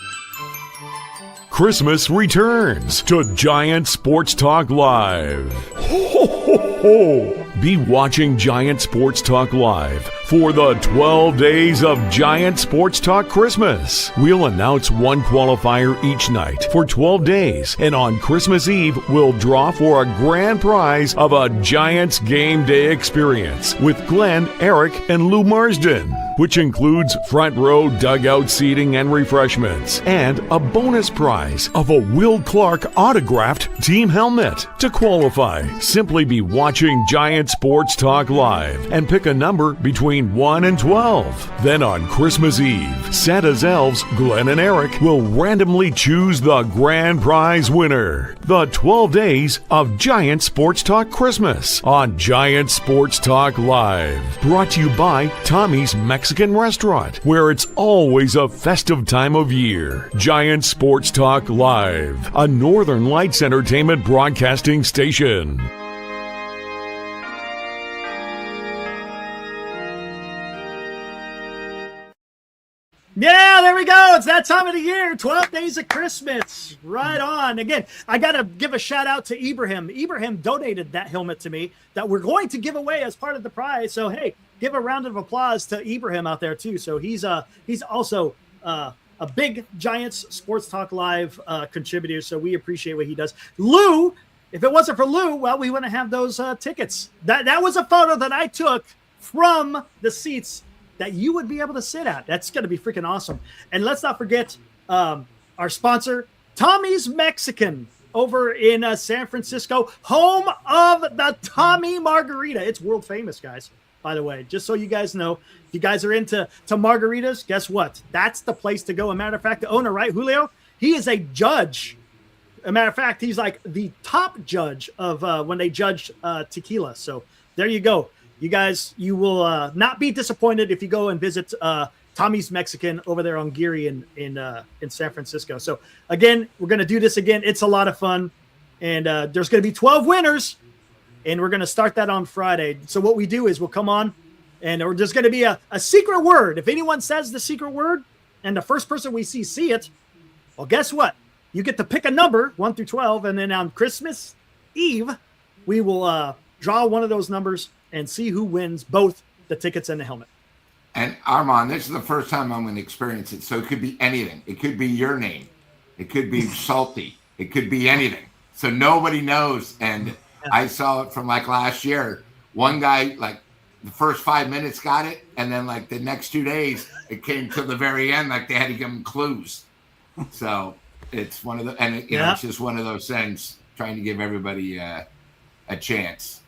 Christmas returns to Giant Sports Talk Live. Ho, ho, ho. Be watching Giant Sports Talk Live for the 12 days of Giant Sports Talk Christmas. We'll announce one qualifier each night for 12 days, and on Christmas Eve, we'll draw for a grand prize of a Giants game day experience with Glenn, Eric, and Lou Marsden, which includes front row dugout seating and refreshments, and a bonus prize of a Will Clark autographed team helmet. To qualify, simply be watching Giant Sports Talk Live and pick a number between 1 and 12. Then on Christmas Eve, Santa's elves, Glenn and Eric, will randomly choose the grand prize winner. The 12 days of Giant Sports Talk Christmas on Giant Sports Talk Live. Brought to you by Tommy's Mexican Restaurant, where it's always a festive time of year. Giant Sports Talk Live, a Northern Lights Entertainment broadcasting station. Yeah, there we go. It's that time of the year. 12 days of Christmas. Right on. Again, I got to give a shout out to Ibrahim. Ibrahim donated that helmet to me that we're going to give away as part of the prize. So, hey, give a round of applause to Ibrahim out there, too. So he's also a big Giants Sports Talk Live contributor, so we appreciate what he does. Lou, if it wasn't for Lou, well, we wouldn't have those tickets. That was a photo that I took from the seats that you would be able to sit at. That's going to be freaking awesome. And let's not forget our sponsor, Tommy's Mexican, over in San Francisco, home of the Tommy Margarita. It's world famous, guys, by the way, just so you guys know. If you guys are into margaritas, guess what? That's the place to go. A matter of fact, the owner, right, Julio, he is a judge. A matter of fact, he's like the top judge of when they judge tequila. So there you go. You guys, you will not be disappointed if you go and visit Tommy's Mexican over there on Geary in San Francisco. So again, we're going to do this again. It's a lot of fun. And there's going to be 12 winners. And we're going to start that on Friday. So what we do is we'll come on and there's going to be a secret word. If anyone says the secret word and the first person we see it, well, guess what? You get to pick a number, 1 through 12. And then on Christmas Eve, we will draw one of those numbers and see who wins both the tickets and the helmet. And Armand, this is the first time I'm going to experience it. So it could be anything. It could be your name. It could be salty. It could be anything. So nobody knows. And I saw it from like last year. One guy, like the first 5 minutes got it. And then like the next 2 days, it came to the very end. Like they had to give him clues. So it's one of the, and you know, it's just one of those things, trying to give everybody a chance.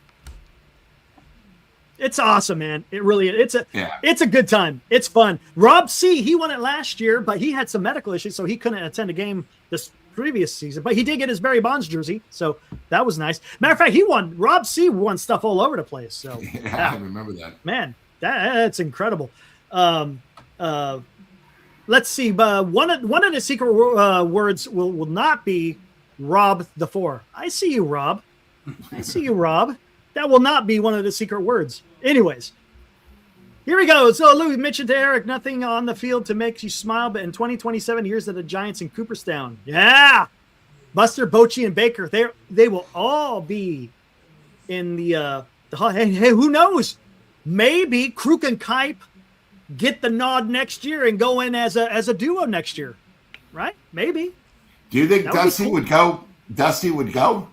It's awesome, man. It really is. It's a good time. It's fun. Rob C., he won it last year, but he had some medical issues, so he couldn't attend a game this previous season. But he did get his Barry Bonds jersey, so that was nice. Matter of fact, Rob C. won stuff all over the place. So I remember that. Man, that's incredible. Let's see. One of the secret words will not be Rob the Four. I see you, Rob. I see you, Rob. That will not be one of the secret words. Anyways, here we go. So Lou mentioned to Eric, nothing on the field to make you smile, but in 2027 years of the Giants in Cooperstown. Yeah. Buster, Bochy, and Baker, they will all be in the hey, who knows? Maybe Kruk and Kipe get the nod next year and go in as a duo next year. Right? Maybe. Do you think Dusty would go? Dusty would go?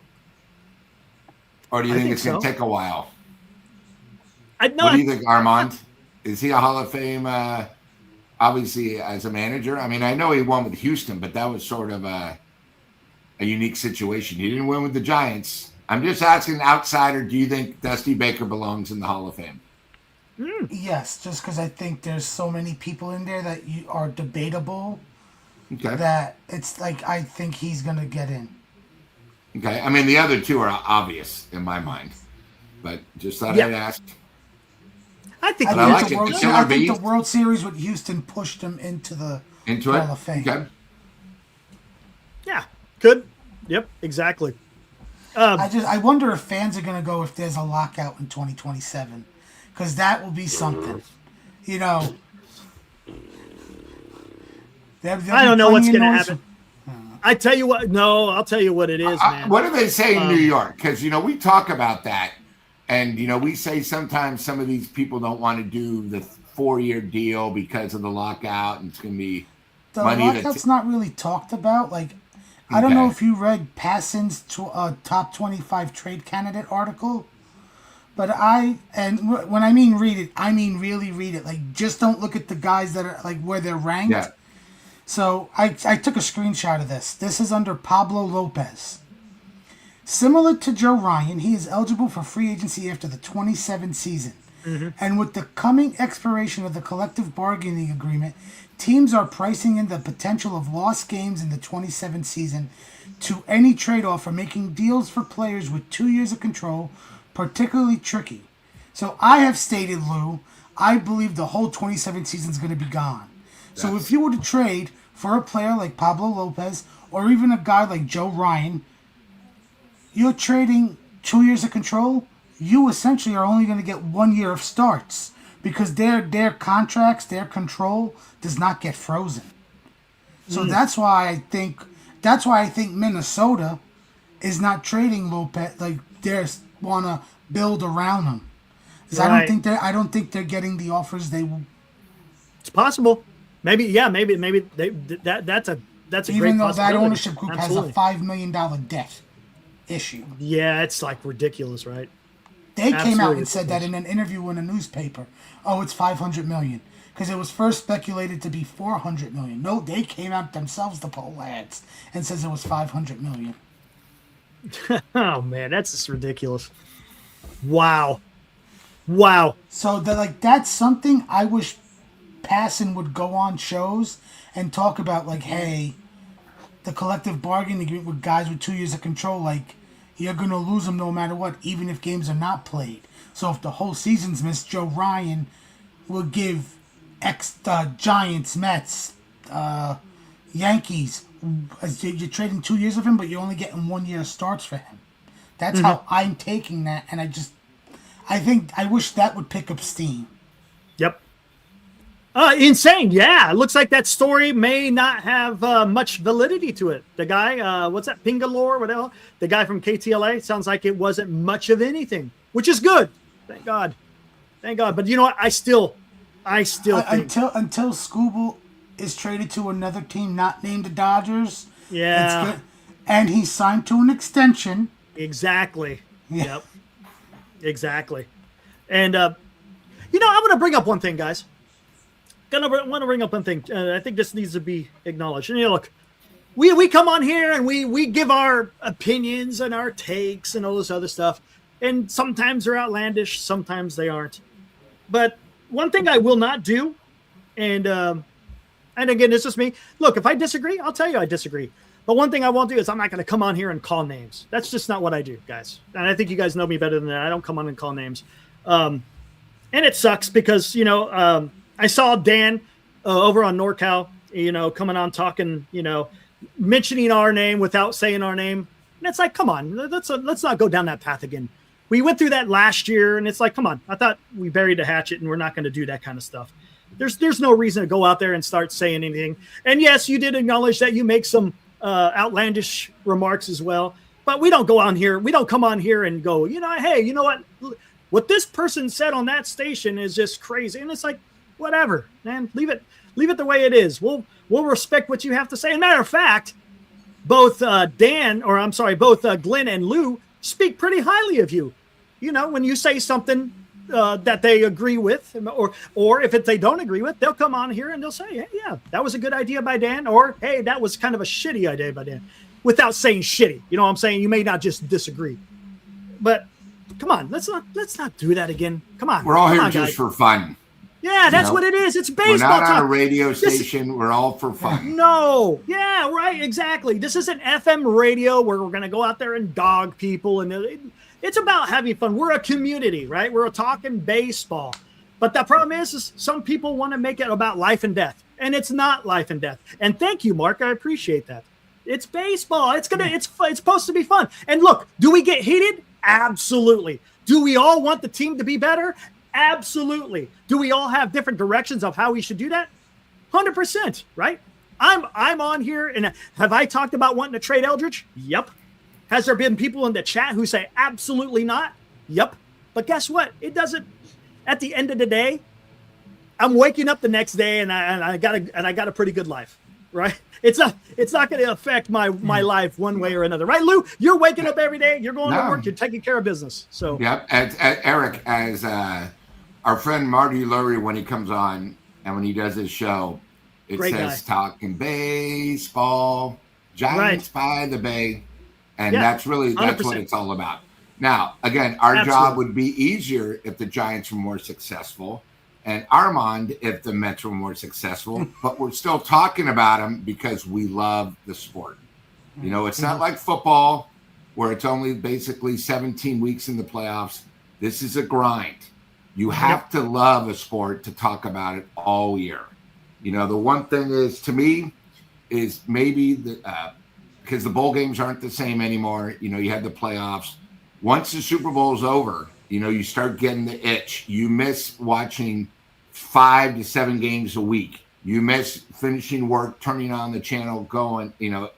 Or do you think it's going to take a while? What do you think, Armand? Is he a Hall of Fame, obviously, as a manager? I mean, I know he won with Houston, but that was sort of a unique situation. He didn't win with the Giants. I'm just asking, outsider, do you think Dusty Baker belongs in the Hall of Fame? Yes, just because I think there's so many people in there that are debatable. Okay. That it's like I think he's going to get in. Okay. I mean, the other two are obvious in my mind, but just thought I'd ask. I think the World Series with Houston pushed him into the Hall of Fame. Okay. Yeah, good. Yep, exactly. I wonder if fans are going to go if there's a lockout in 2027, because that will be something. You know, I don't know what's going to happen. I tell you what. No, I'll tell you what it is, man. What do they say in New York? Because we talk about that. And, we say sometimes some of these people don't want to do the 4-year deal because of the lockout, and it's going to be money. The lockout's not really talked about. Like, I don't know if you read Passan's top 25 trade candidate article, but when I mean read it, I mean really read it. Like, just don't look at the guys that are, like, where they're ranked. Yeah. So I took a screenshot of this. This is under Pablo Lopez. Similar to Joe Ryan, he is eligible for free agency after the 27 season. Mm-hmm. And with the coming expiration of the collective bargaining agreement, teams are pricing in the potential of lost games in the 27 season to any trade offer, making deals for players with 2 years of control particularly tricky. So I have stated, Lou, I believe the whole 27 season is going to be gone. So if you were to trade for a player like Pablo Lopez or even a guy like Joe Ryan, you're trading 2 years of control. You essentially are only going to get 1 year of starts because their contracts, their control does not get frozen. So that's why I think Minnesota is not trading Lopez. Like they want to build around him. Right. I don't think they're getting the offers they will. It's possible. Maybe that's a great Even though that possibility. ownership group Absolutely. has a $5 million debt issue. Yeah, it's like ridiculous, right? They came out Absolutely and said that in an interview in a newspaper. Oh, it's 500 million because it was first speculated to be 400 million. No, they came out themselves, the poll ads, and says it was 500 million. Oh man, that's just ridiculous. Wow. So that's something I wish Passon would go on shows and talk about, like, hey, the collective bargaining agreement with guys with 2 years of control, like, you're going to lose them no matter what, even if games are not played. So if the whole season's missed, Joe Ryan will give Giants, Mets, Yankees. You're trading 2 years of him, but you're only getting 1 year of starts for him. That's how I'm taking that, and I wish that would pick up steam. Yep. Insane. Yeah. It looks like that story may not have much validity to it. The guy, what's that? Pingalore, whatever. The guy from KTLA, sounds like it wasn't much of anything, which is good. Thank God. But you know what? I still think Until Scooble is traded to another team not named the Dodgers. Yeah. It's good. And he's signed to an extension. Exactly. Yeah. Yep. Exactly. And I want to bring up one thing, guys. I want to bring up one thing. I think this needs to be acknowledged. And look, we come on here and we give our opinions and our takes and all this other stuff. And sometimes they're outlandish, sometimes they aren't. But one thing I will not do, and again, it's just me. Look, if I disagree, I'll tell you I disagree. But one thing I won't do is I'm not going to come on here and call names. That's just not what I do, guys. And I think you guys know me better than that. I don't come on and call names. And it sucks because, I saw Dan over on NorCal, coming on talking, mentioning our name without saying our name. And it's like, come on, let's not go down that path again. We went through that last year, and it's like, come on, I thought we buried the hatchet, and we're not going to do that kind of stuff. There's no reason to go out there and start saying anything. And yes, you did acknowledge that you make some outlandish remarks as well. But we don't go on here. We don't come on here and go, hey, you know what this person said on that station is just crazy. And it's like, whatever, man, leave it the way it is. We'll respect what you have to say. As a matter of fact, both Glenn and Lou speak pretty highly of you. When you say something that they agree with, or if they don't agree with, they'll come on here and they'll say, hey, yeah, that was a good idea by Dan, or hey, that was kind of a shitty idea by Dan, without saying shitty. You know what I'm saying? You may not just disagree, but come on, let's not do that again. Come on, we're all here just guys. for fun. Yeah, that's what it is. It's baseball. We're not talk. on a radio station. We're all for fun. No. Yeah, right. Exactly. This isn't FM radio where we're going to go out there and dog people. And it's about having fun. We're a community, right? We're talking baseball. But the problem is some people want to make it about life and death. And it's not life and death. And thank you, Mark. I appreciate that. It's baseball. It's supposed to be fun. And look, do we get heated? Absolutely. Do we all want the team to be better? Absolutely. Do we all have different directions of how we should do that? 100%, right? I'm on here, and have I talked about wanting to trade Eldridge? Yep. Has there been people in the chat who say absolutely not? Yep. But guess what? It doesn't. At the end of the day, I'm waking up the next day, and I got a pretty good life, right? It's not going to affect my life one way or another, right, Lou? You're waking up every day. You're going to work. You're taking care of business. So yep. As Eric, as our friend Marty Lurie, when he comes on and when he does his show, it Great says guy. talking baseball, Giants by the Bay, and that's 100%. what it's all about. Now, again, our job would be easier if the Giants were more successful, and Armand if the Mets were more successful. But we're still talking about them because we love the sport. It's not like football where it's only basically 17 weeks in the playoffs. This is a grind. You have to love a sport to talk about it all year. The one thing is, to me, is maybe because the bowl games aren't the same anymore. You had the playoffs. Once the Super Bowl is over, you start getting the itch. You miss watching 5 to 7 games a week. You miss finishing work, turning on the channel, going,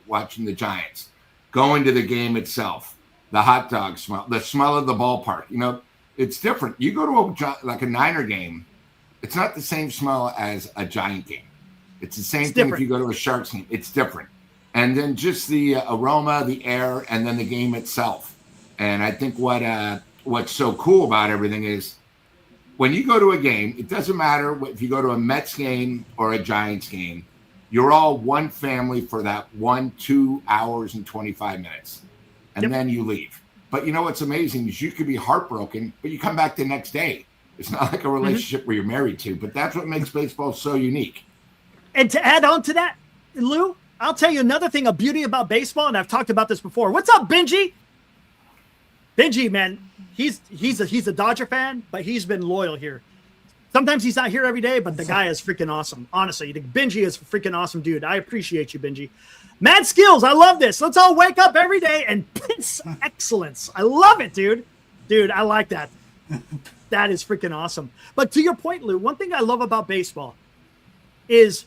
watching the Giants, going to the game itself, the hot dog smell, the smell of the ballpark. It's different. You go to a Niner game, it's not the same smell as a Giant game. It's the same thing if you go to a Sharks game. It's different. And then just the aroma, the air, and then the game itself. And I think what's so cool about everything is when you go to a game, it doesn't matter if you go to a Mets game or a Giants game, you're all one family for that 2 hours and 25 minutes. And then you leave. But you know what's amazing is you could be heartbroken, but you come back the next day. It's not like a relationship where you're married to, but that's what makes baseball so unique. And to add on to that, Lou, I'll tell you another thing, a beauty about baseball, and I've talked about this before. What's up, Benji? Benji, man, he's a Dodger fan, but he's been loyal here. Sometimes he's not here every day, but the guy is freaking awesome. Honestly, Benji is a freaking awesome dude. I appreciate you, Benji. Mad skills. I love this. Let's all wake up every day and pinch excellence. I love it, dude. Dude, I like that. That is freaking awesome. But to your point, Lou, one thing I love about baseball is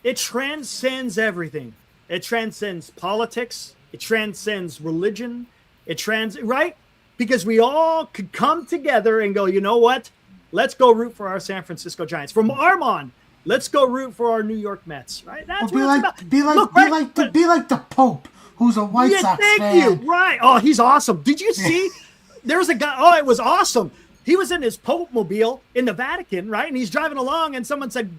it transcends everything. It transcends politics. It transcends religion. Right? Because we all could come together and go, you know what? Let's go root for our San Francisco Giants. From Armand, let's go root for our New York Mets. Right? That's what it's about. Be like the Pope, who's a White Sox fan. Thank you. Right. Oh, he's awesome. Did you see? There's a guy. Oh, it was awesome. He was in his Pope mobile in the Vatican, right? And he's driving along, and someone said,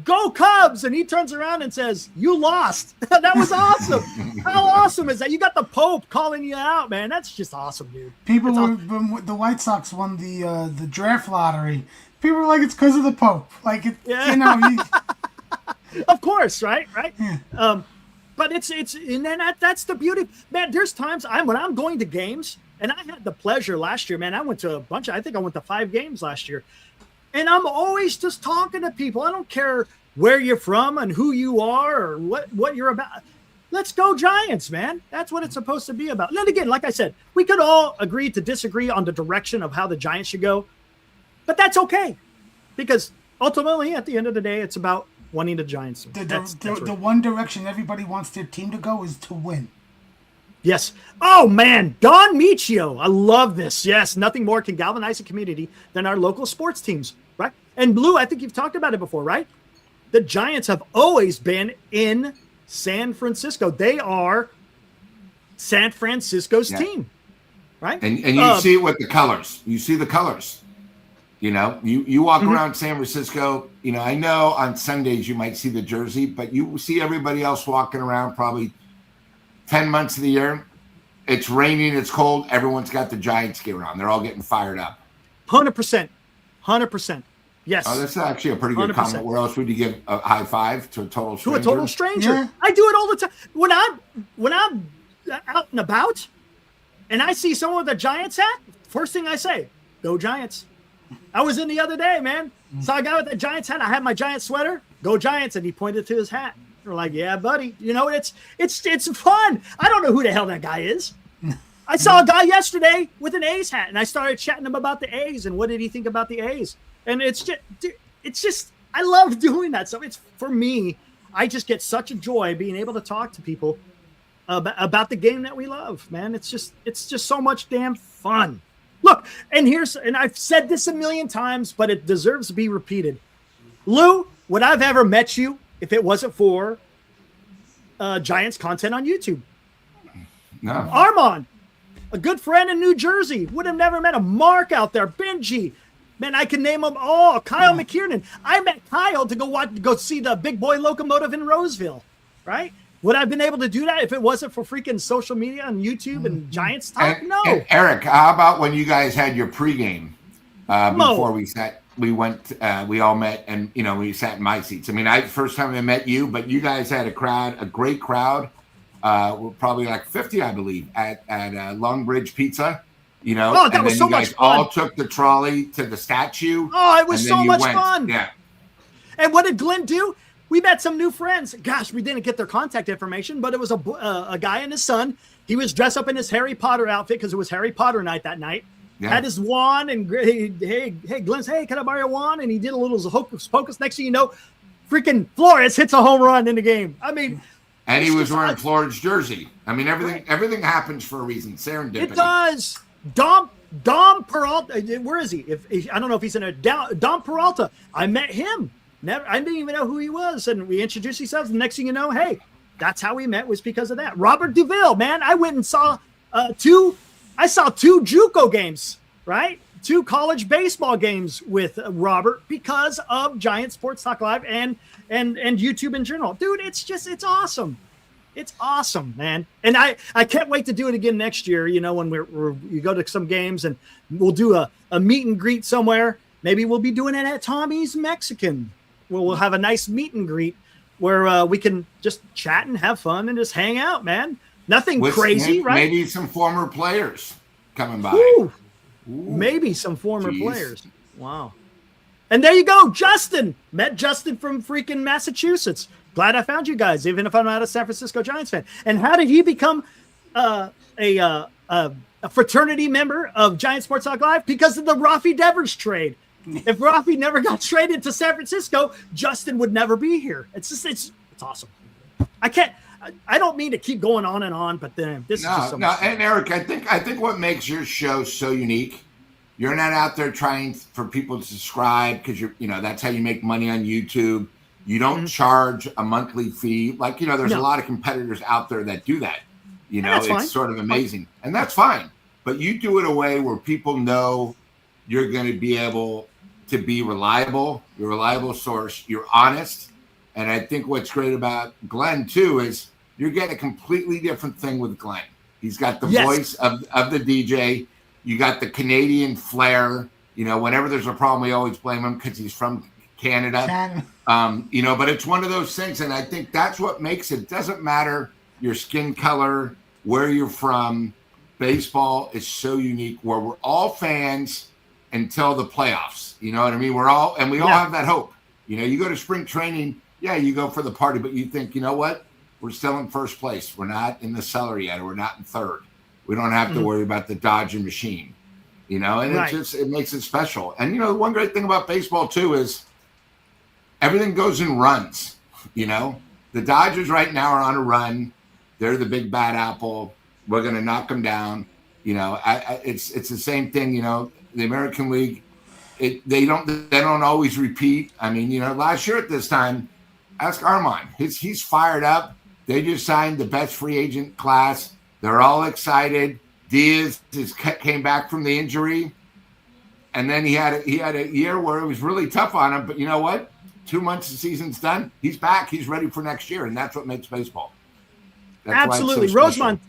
"Go Cubs!" And he turns around and says, "You lost." That was awesome. How awesome is that? You got the Pope calling you out, man. That's just awesome, dude. When the White Sox won the draft lottery, people were like, "It's because of the Pope." Like, Of course, right? Yeah. But it's and then that's the beauty, man. There's times when I'm going to games, and I had the pleasure last year, man. I went to I think I went to 5 games last year. And I'm always just talking to people. I don't care where you're from and who you are or what you're about. Let's go Giants, man. That's what it's supposed to be about. And then again, like I said, we could all agree to disagree on the direction of how the Giants should go. But that's okay. Because ultimately, at the end of the day, it's about wanting the Giants. The one direction everybody wants their team to go is to win. Yes. Oh, man. Don Michio. I love this. Yes. Nothing more can galvanize a community than our local sports teams, right? And Blue, I think you've talked about it before, right? The Giants have always been in San Francisco. They are San Francisco's team, right? And you see it with the colors. You see the colors. You know, you walk around San Francisco, you know, I know on Sundays you might see the jersey, but you see everybody else walking around probably 10 months of the year. It's raining, it's cold. Everyone's got the Giants gear on. They're all getting fired up. 100%. 100%. Yes. Oh, that's actually a pretty good 100%. Comment. Where else would you give a high five to a total stranger? To a total stranger. Yeah. I do it all the time. When I'm out and about and I see someone with a Giants hat, first thing I say, go Giants. I was in the other day, man. Saw a guy with a Giants hat. I had my Giants sweater. Go Giants. And he pointed to his hat. We're like, yeah, buddy. You know, it's fun. I don't know who the hell that guy is. I saw a guy yesterday with an A's hat, and I started chatting him about the A's and what did he think about the A's. And it's just I love doing that stuff. It's for me. I just get such a joy being able to talk to people about the game that we love, man. It's just so much damn fun. Look, and I've said this a million times, but it deserves to be repeated. Lou, would I've ever met you if it wasn't for Giants content on YouTube? No. Armand, a good friend in New Jersey, would have never met a Mark out there. Benji, man, I can name them all. Kyle McKiernan. I met Kyle to go see the big boy locomotive in Roseville, right? Would I have been able to do that if it wasn't for freaking social media and YouTube and Giants talk? No. And Eric, how about when you guys had your pregame before we sat? We went, we all met, and you know, we sat in my seats. I mean, first time I met you, but you guys had a great crowd. We're probably like 50, I believe, at Longbridge Pizza. You know, oh, that was so much fun. All took the trolley to the statue. Oh, it was so much fun. Yeah. And what did Glenn do? We met some new friends. Gosh, we didn't get their contact information, but it was a guy and his son. He was dressed up in his Harry Potter outfit because it was Harry Potter night that night. Yeah. Had his wand and hey, Glenn's, hey, can I borrow your wand? And he did a little hocus pocus. Next thing you know, freaking Flores hits a home run in the game. I mean, and he was wearing Flores jersey. I mean, everything happens for a reason. Serendipity. It does. Dom Peralta. Where is he? I don't know if he's in a Dom Peralta. I met him I didn't even know who he was. And we introduced ourselves. And next thing you know, hey, that's how we met, was because of that. Robert Duville, man. I went and saw two JUCO games, right? 2 college baseball games with Robert because of Giant Sports Talk Live and YouTube in general. Dude, it's awesome. It's awesome, man. And I can't wait to do it again next year, when we go to some games, and we'll do a meet and greet somewhere. Maybe we'll be doing it at Tommy's Mexican. We'll have a nice meet and greet where we can just chat and have fun and just hang out, man. Nothing crazy, right? Maybe some former players coming by. Ooh, maybe some former players. Wow. And there you go, Justin. Met Justin from freaking Massachusetts. Glad I found you guys, even if I'm not a San Francisco Giants fan. And how did he become a fraternity member of Giant Sports Talk Live? Because of the Rafi Devers trade. If Rafi never got traded to San Francisco, Justin would never be here. It's awesome. I don't mean to keep going on and on, but then this is just so much fun. And Eric, I think what makes your show so unique, you're not out there trying for people to subscribe because that's how you make money on YouTube. You don't charge a monthly fee. Like, there's a lot of competitors out there that do that. It's fine. Sort of amazing. And that's fine. But you do it a way where people know you're going to be able to be reliable, you're a reliable source, you're honest. And I think what's great about Glenn, too, is you're getting a completely different thing with Glenn. He's got the voice of the DJ. You got the Canadian flair. Whenever there's a problem, we always blame him because he's from Canada. But it's one of those things. And I think that's what makes it. Doesn't matter your skin color, where you're from. Baseball is so unique where we're all fans until the playoffs. You know what I mean? We all have that hope. You go to spring training, you go for the party, but you think, you know what? We're still in first place. We're not in the cellar yet, or we're not in third. We don't have to worry about the Dodger machine, and it makes it special. And, one great thing about baseball too is everything goes in runs. The Dodgers right now are on a run. They're the big bad apple. We're going to knock them down. It's the same thing, the American League, they don't always repeat. I mean, last year at this time, ask Armand. He's fired up. They just signed the best free agent class. They're all excited. Diaz came back from the injury, and then he had a year where it was really tough on him. But you know what? 2 months the season's done. He's back. He's ready for next year, and that's what makes baseball. Absolutely, so Rosemont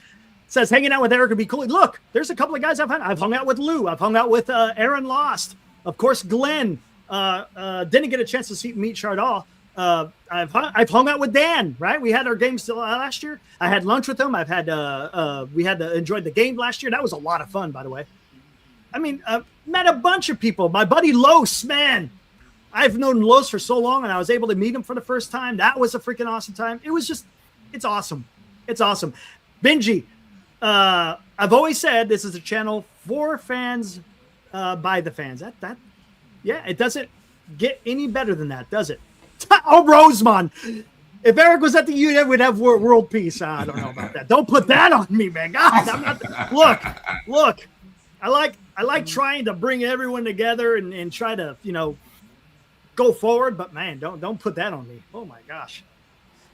says hanging out with Eric would be cool. Look, there's a couple of guys I've hung out with. Lou. I've hung out with Aaron Lost. Of course, Glenn. Didn't get a chance to meet Chardall. I've hung out with Dan. Right, we had our games last year. I had lunch with him. We had enjoyed the game last year. That was a lot of fun, by the way. I mean, met a bunch of people. My buddy Los, man. I've known Los for so long, and I was able to meet him for the first time. That was a freaking awesome time. It's awesome. It's awesome. Benji. I've always said this is a channel for fans, by the fans. It doesn't get any better than that, does it? Oh, Rosemond. If Eric was at the UN, we'd have world peace. I don't know about that. Don't put that on me, man. God, look. I like trying to bring everyone together and try to, go forward. But man, don't put that on me. Oh my gosh.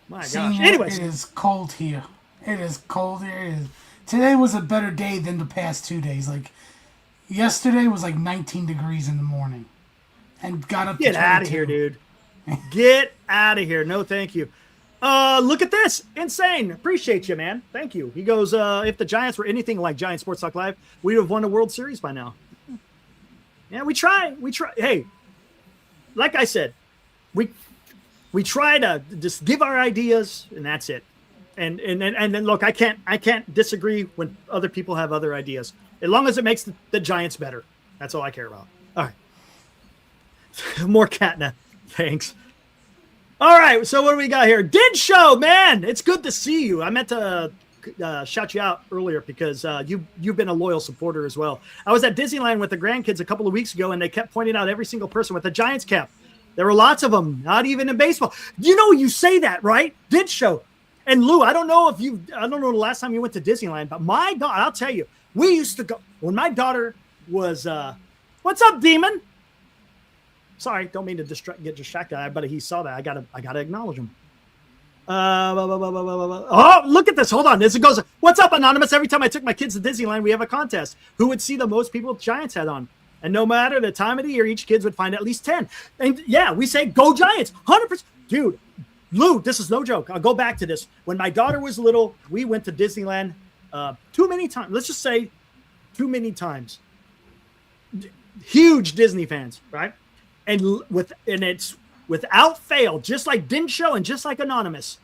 Anyways, it is cold here. It is cold here. Today was a better day than the past 2 days. Like yesterday was like 19 degrees in the morning, and got up. Get to out of here, dude. Get out of here. No, thank you. Look at this. Insane. Appreciate you, man. Thank you. He goes, if the Giants were anything like Giant Sports Talk Live, we'd have won a World Series by now. Yeah, we try. Hey, like I said, we try to just give our ideas, and that's it. And then look, I can't disagree when other people have other ideas, as long as it makes the Giants better. That's all I care about. All right. More Katna. Thanks. All right, so what do we got here? Did show, man. It's good to see you. I meant to shout you out earlier because you've been a loyal supporter as well. I was at Disneyland with the grandkids a couple of weeks ago, and they kept pointing out every single person with a Giants cap. There were lots of them, not even in baseball. You say that, right? Did show. And Lou, I don't know the last time you went to Disneyland, but my daughter, I'll tell you, we used to go when my daughter was, what's up, Demon? Sorry, don't mean to get distracted, but he saw that. I gotta acknowledge him. Oh, look at this. Hold on. This goes. What's up, Anonymous? Every time I took my kids to Disneyland, we have a contest. Who would see the most people with Giants hat on? And no matter the time of the year, each kids would find at least 10. And yeah, we say go Giants. 100%. Dude, Lou, this is no joke. I'll go back to this. When my daughter was little, we went to Disneyland too many times. Let's just say too many times. Huge Disney fans, right? And it's without fail, just like Din Show and just like Anonymous,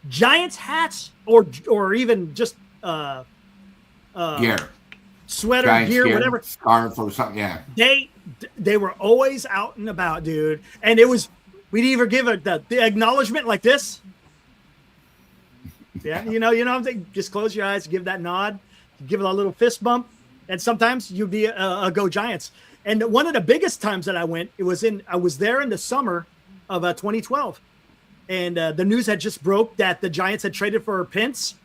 Giants hats or even just gear, sweater, Giants gear, whatever, scarf or something. Yeah, they were always out and about, dude. And it was, we'd either give it the acknowledgement like this. Yeah, you know, I'm saying, just close your eyes, give that nod, give it a little fist bump, and sometimes you'd be a go Giants. And one of the biggest times that I went, I was there in the summer of 2012, and the news had just broke that the Giants had traded for Pence,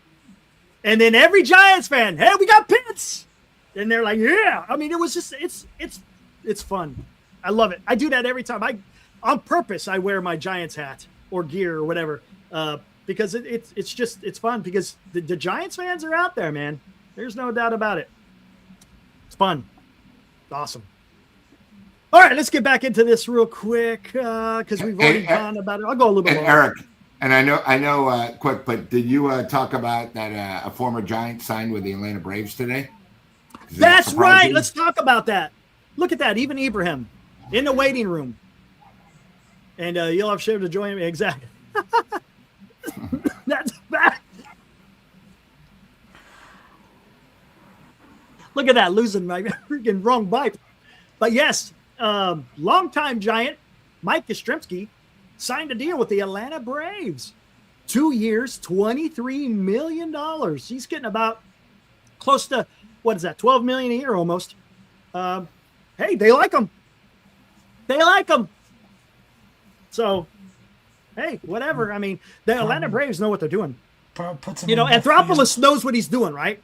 and then every Giants fan, hey, we got Pence, and they're like, yeah. I mean, it was just it's fun. I love it. I do that every time. On purpose, I wear my Giants hat or gear or whatever, because it's fun because the Giants fans are out there, man. There's no doubt about it. It's fun. It's awesome. All right, let's get back into this real quick because we've already gone about it. I'll go a little bit more. Eric, and I know, quick, but did you talk about that a former Giant signed with the Atlanta Braves today? That's right. Let's talk about that. Look at that. Even Ibrahim in the waiting room. And you'll have to join me. Exactly. That's bad. Look at that. Losing my freaking wrong bite. But yes. Longtime Giant Mike Yastrzemski signed a deal with the Atlanta Braves. 2 years, $23 million. He's getting about close to, what is that, $12 million a year almost. Hey, they like him. So, hey, whatever. I mean, the Atlanta Braves know what they're doing. You know, Anthopoulos knows what he's doing, right?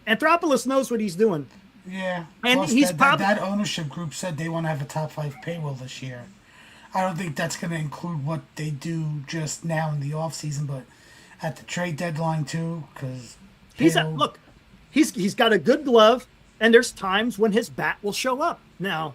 Anthopoulos knows what he's doing. Yeah, and plus he's that ownership group said they want to have a top 5 payroll this year. I don't think that's going to include what they do just now in the offseason, but at the trade deadline too, because he's got a good glove, and there's times when his bat will show up. Now,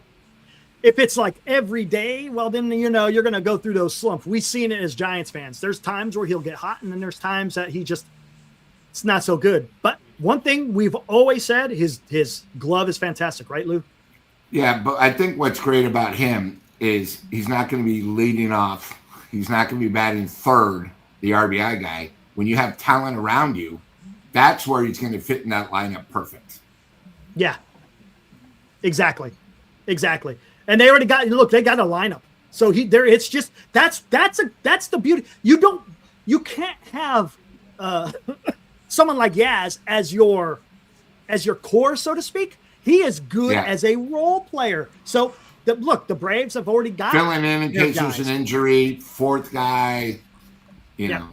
if it's like every day, well, then you're going to go through those slumps. We've seen it as Giants fans. There's times where he'll get hot, and then there's times that it's not so good. But one thing we've always said, his glove is fantastic, right, Lou? Yeah, but I think what's great about him is he's not going to be leading off. He's not going to be batting third, the RBI guy. When you have talent around you, that's where he's going to fit in that lineup perfect. Yeah, exactly. And they already they got a lineup. So it's just that's the beauty. You can't have someone like Yaz as your core, so to speak. He is good as a role player. So the Braves have already got filling in case there's an injury, fourth guy, you know.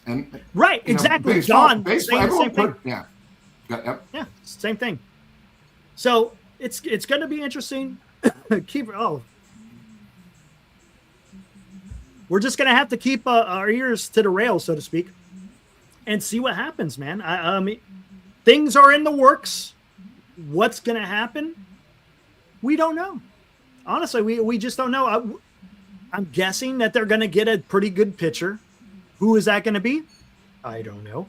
And right, exactly. Baseball, John, same thing. Yeah, same thing. So it's going to be interesting. We're just going to have to keep our ears to the rails, so to speak, and see what happens, man. I mean, things are in the works. What's going to happen? We don't know. Honestly, we just don't know. I'm guessing that they're going to get a pretty good pitcher. Who is that going to be? I don't know.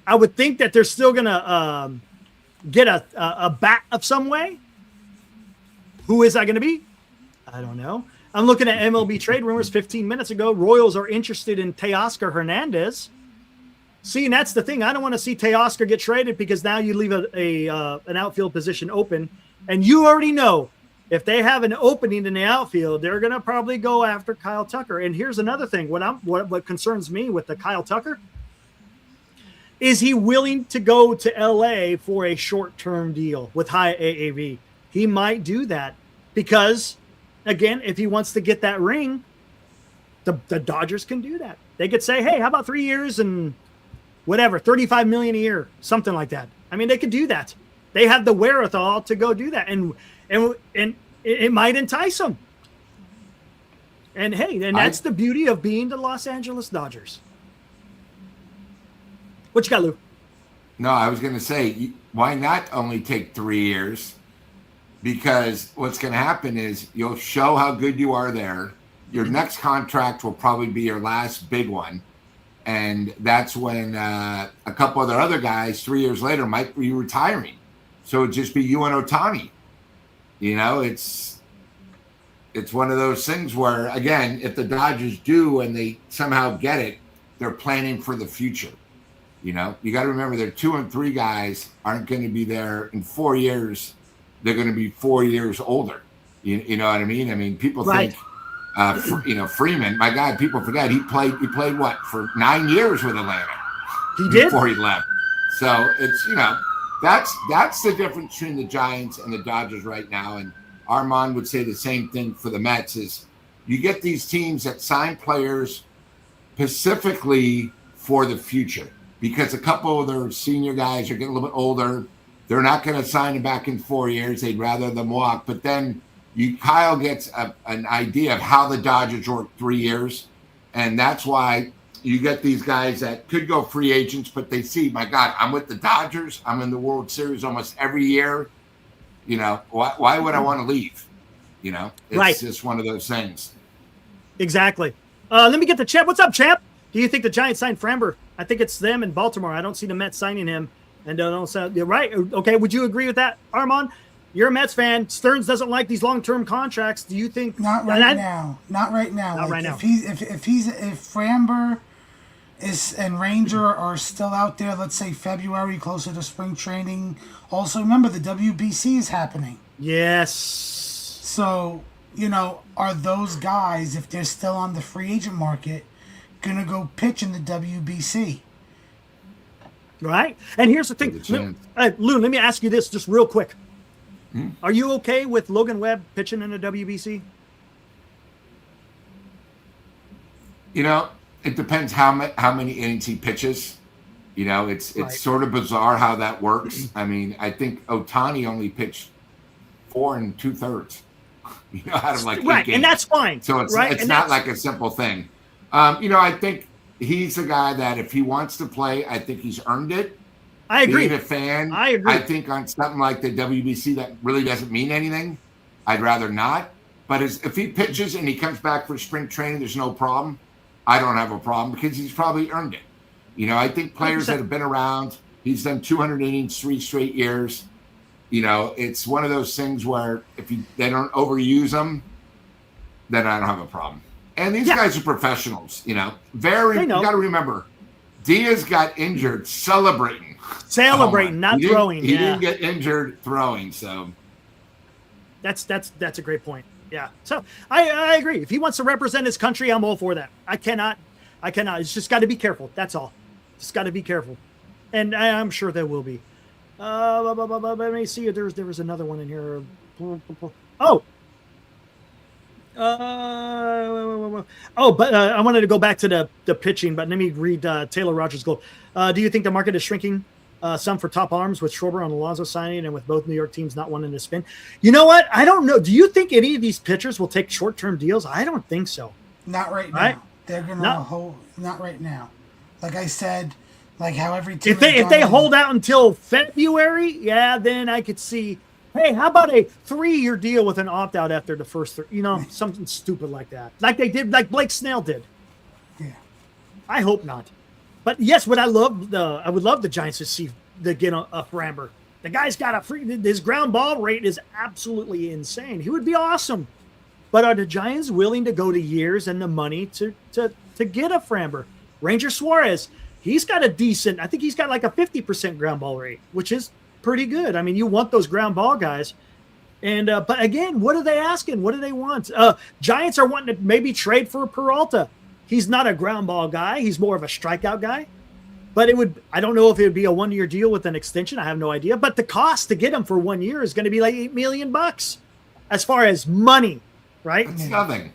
I would think that they're still going to get a bat of some way. Who is that going to be? I don't know. I'm looking at MLB trade rumors 15 minutes ago. Royals are interested in Teoscar Hernandez. See, and that's the thing. I don't want to see Teoscar get traded because now you leave an outfield position open. And you already know if they have an opening in the outfield, they're going to probably go after Kyle Tucker. And here's another thing. What concerns me with the Kyle Tucker, is he willing to go to LA for a short-term deal with high AAV? He might do that because, again, if he wants to get that ring, the Dodgers can do that. They could say, hey, how about 3 years and whatever, $35 million a year, something like that. I mean, they could do that. They have the wherewithal to go do that. And it might entice them. And hey, that's the beauty of being the Los Angeles Dodgers. What you got, Lou? No, I was going to say, why not only take 3 years? Because what's going to happen is you'll show how good you are there. Your next contract will probably be your last big one. And that's when a couple of the other guys 3 years later might be retiring. So it'd just be you and Ohtani. You know, it's one of those things where, again, if the Dodgers do and they somehow get it, they're planning for the future. You know, you got to remember their 2 and 3 guys aren't going to be there in 4 years. They're going to be 4 years older. You know what I mean? I mean, people think, Freeman, my God, people forget he played what, for 9 years with Atlanta. He did? Before he left. So it's, that's the difference between the Giants and the Dodgers right now. And Armand would say the same thing for the Mets is you get these teams that sign players specifically for the future. Because a couple of their senior guys are getting a little bit older. They're not going to sign them back in 4 years. They'd rather them walk. But then Kyle gets an idea of how the Dodgers work 3 years. And that's why you get these guys that could go free agents, but they see, my God, I'm with the Dodgers. I'm in the World Series almost every year. You know, why would I want to leave? You know, it's just one of those things. Exactly. Let me get the Champ. What's up, Champ? Do you think the Giants signed Framber? I think it's them in Baltimore. I don't see the Mets signing him. And you're right. Okay, would you agree with that, Armand? You're a Mets fan. Stearns doesn't like these long-term contracts. Do you think? Not right now. Not right now. Not right now. If Framber and Ranger are still out there, let's say February, closer to spring training. Also, remember the WBC is happening. Yes. So, are those guys, if they're still on the free agent market, gonna go pitch in the WBC? Right. And here's the thing. Lou, let me ask you this just real quick. Are you okay with Logan Webb pitching in the WBC? It depends how many innings he pitches. It's sort of bizarre how that works. I mean, I think Ohtani only pitched 4 2/3. Out of like 8 games. And that's fine. So it's not like a simple thing. I think he's a guy that if he wants to play, I think he's earned it. I agree. Being a fan, I agree. I think on something like the WBC that really doesn't mean anything, I'd rather not. But if he pitches and he comes back for spring training, there's no problem. I don't have a problem because he's probably earned it. I think players 100%. That have been around, he's done 200 innings 3 straight years. It's one of those things where if they don't overuse him, then I don't have a problem. And these guys are professionals, you got to remember, Diaz got injured celebrating, not throwing. He didn't get injured throwing, so that's a great point. Yeah, so I agree. If he wants to represent his country, I'm all for that. I cannot. It's just got to be careful. That's all. Just got to be careful, and I'm sure there will be. Let me see if there was another one in here. But I wanted to go back to the pitching, but let me read Taylor Rogers' goal. Do you think the market is shrinking some for top arms with Schwarber and Alonso signing and with both New York teams not wanting to spin? You know what? I don't know. Do you think any of these pitchers will take short-term deals? I don't think so. Not right now. They're going to hold. Not right now. Like I said, like how every team. If they hold out until February, then I could see. Hey, how about a 3-year deal with an opt-out after the first, something stupid like that, like they did, like Blake Snell did. Yeah, I hope not. But yes, I would love the Giants to get a Framber. The guy's got his ground ball rate is absolutely insane. He would be awesome. But are the Giants willing to go to years and the money to get a Framber? Ranger Suarez, he's got a decent. I think he's got like a 50% ground ball rate, which is pretty good. I mean, you want those ground ball guys. And but again, what are they asking? What do they want? Giants are wanting to maybe trade for Peralta. He's not a ground ball guy. He's more of a strikeout guy. But I don't know if it would be a 1-year deal with an extension. I have no idea. But the cost to get him for 1 year is going to be like $8 million as far as money, right? It's nothing.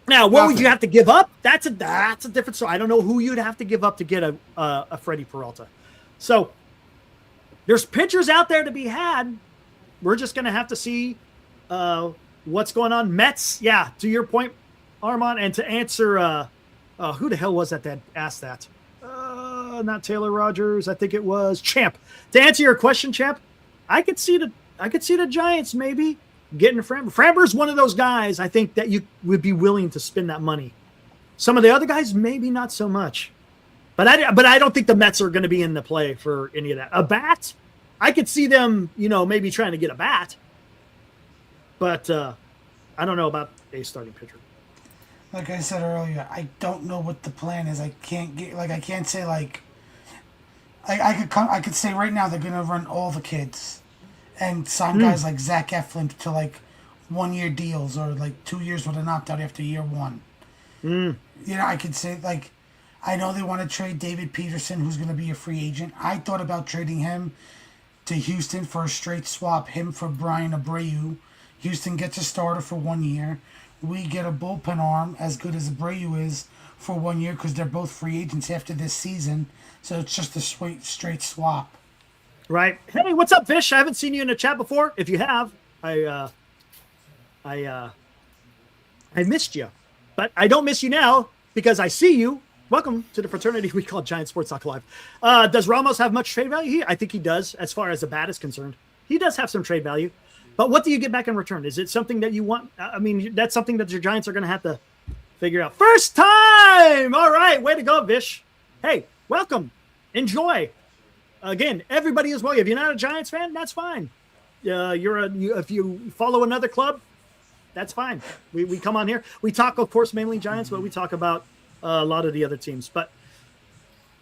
Now, what would you have to give up? That's a different story. I don't know who you'd have to give up to get a Freddie Peralta. So there's pitchers out there to be had. We're just going to have to see what's going on. Mets, to your point, Armand. And to answer, who the hell was that asked that? Not Taylor Rogers. I think it was Champ. To answer your question, Champ, I could see the Giants maybe getting Framber. Framber's one of those guys I think that you would be willing to spend that money. Some of the other guys, maybe not so much. But I don't think the Mets are going to be in the play for any of that. A bat, I could see them, maybe trying to get a bat. But I don't know about a starting pitcher. Like I said earlier, I don't know what the plan is. I can't say I could say right now they're gonna run all the kids and sign guys like Zach Eflin to 1-year deals or 2 years with an opt-out after year one. I could say I know they want to trade David Peterson, who's going to be a free agent. I thought about trading him to Houston for a straight swap, him for Brian Abreu. Houston gets a starter for 1 year. We get a bullpen arm as good as Abreu is for 1 year because they're both free agents after this season. So it's just a straight swap. Right. Hey, what's up, Fish? I haven't seen you in the chat before. If you have, I missed you. But I don't miss you now because I see you. Welcome to the fraternity we call Giant Sports Talk Live. Does Ramos have much trade value? I think he does, as far as the bat is concerned. He does have some trade value. But what do you get back in return? Is it something that you want? I mean, that's something that your Giants are going to have to figure out. First time! All right, way to go, Vish. Hey, welcome. Enjoy. Again, everybody is welcome. If you're not a Giants fan, that's fine. If you follow another club, that's fine. We come on here. We talk, of course, mainly Giants, but we talk about a lot of the other teams. But,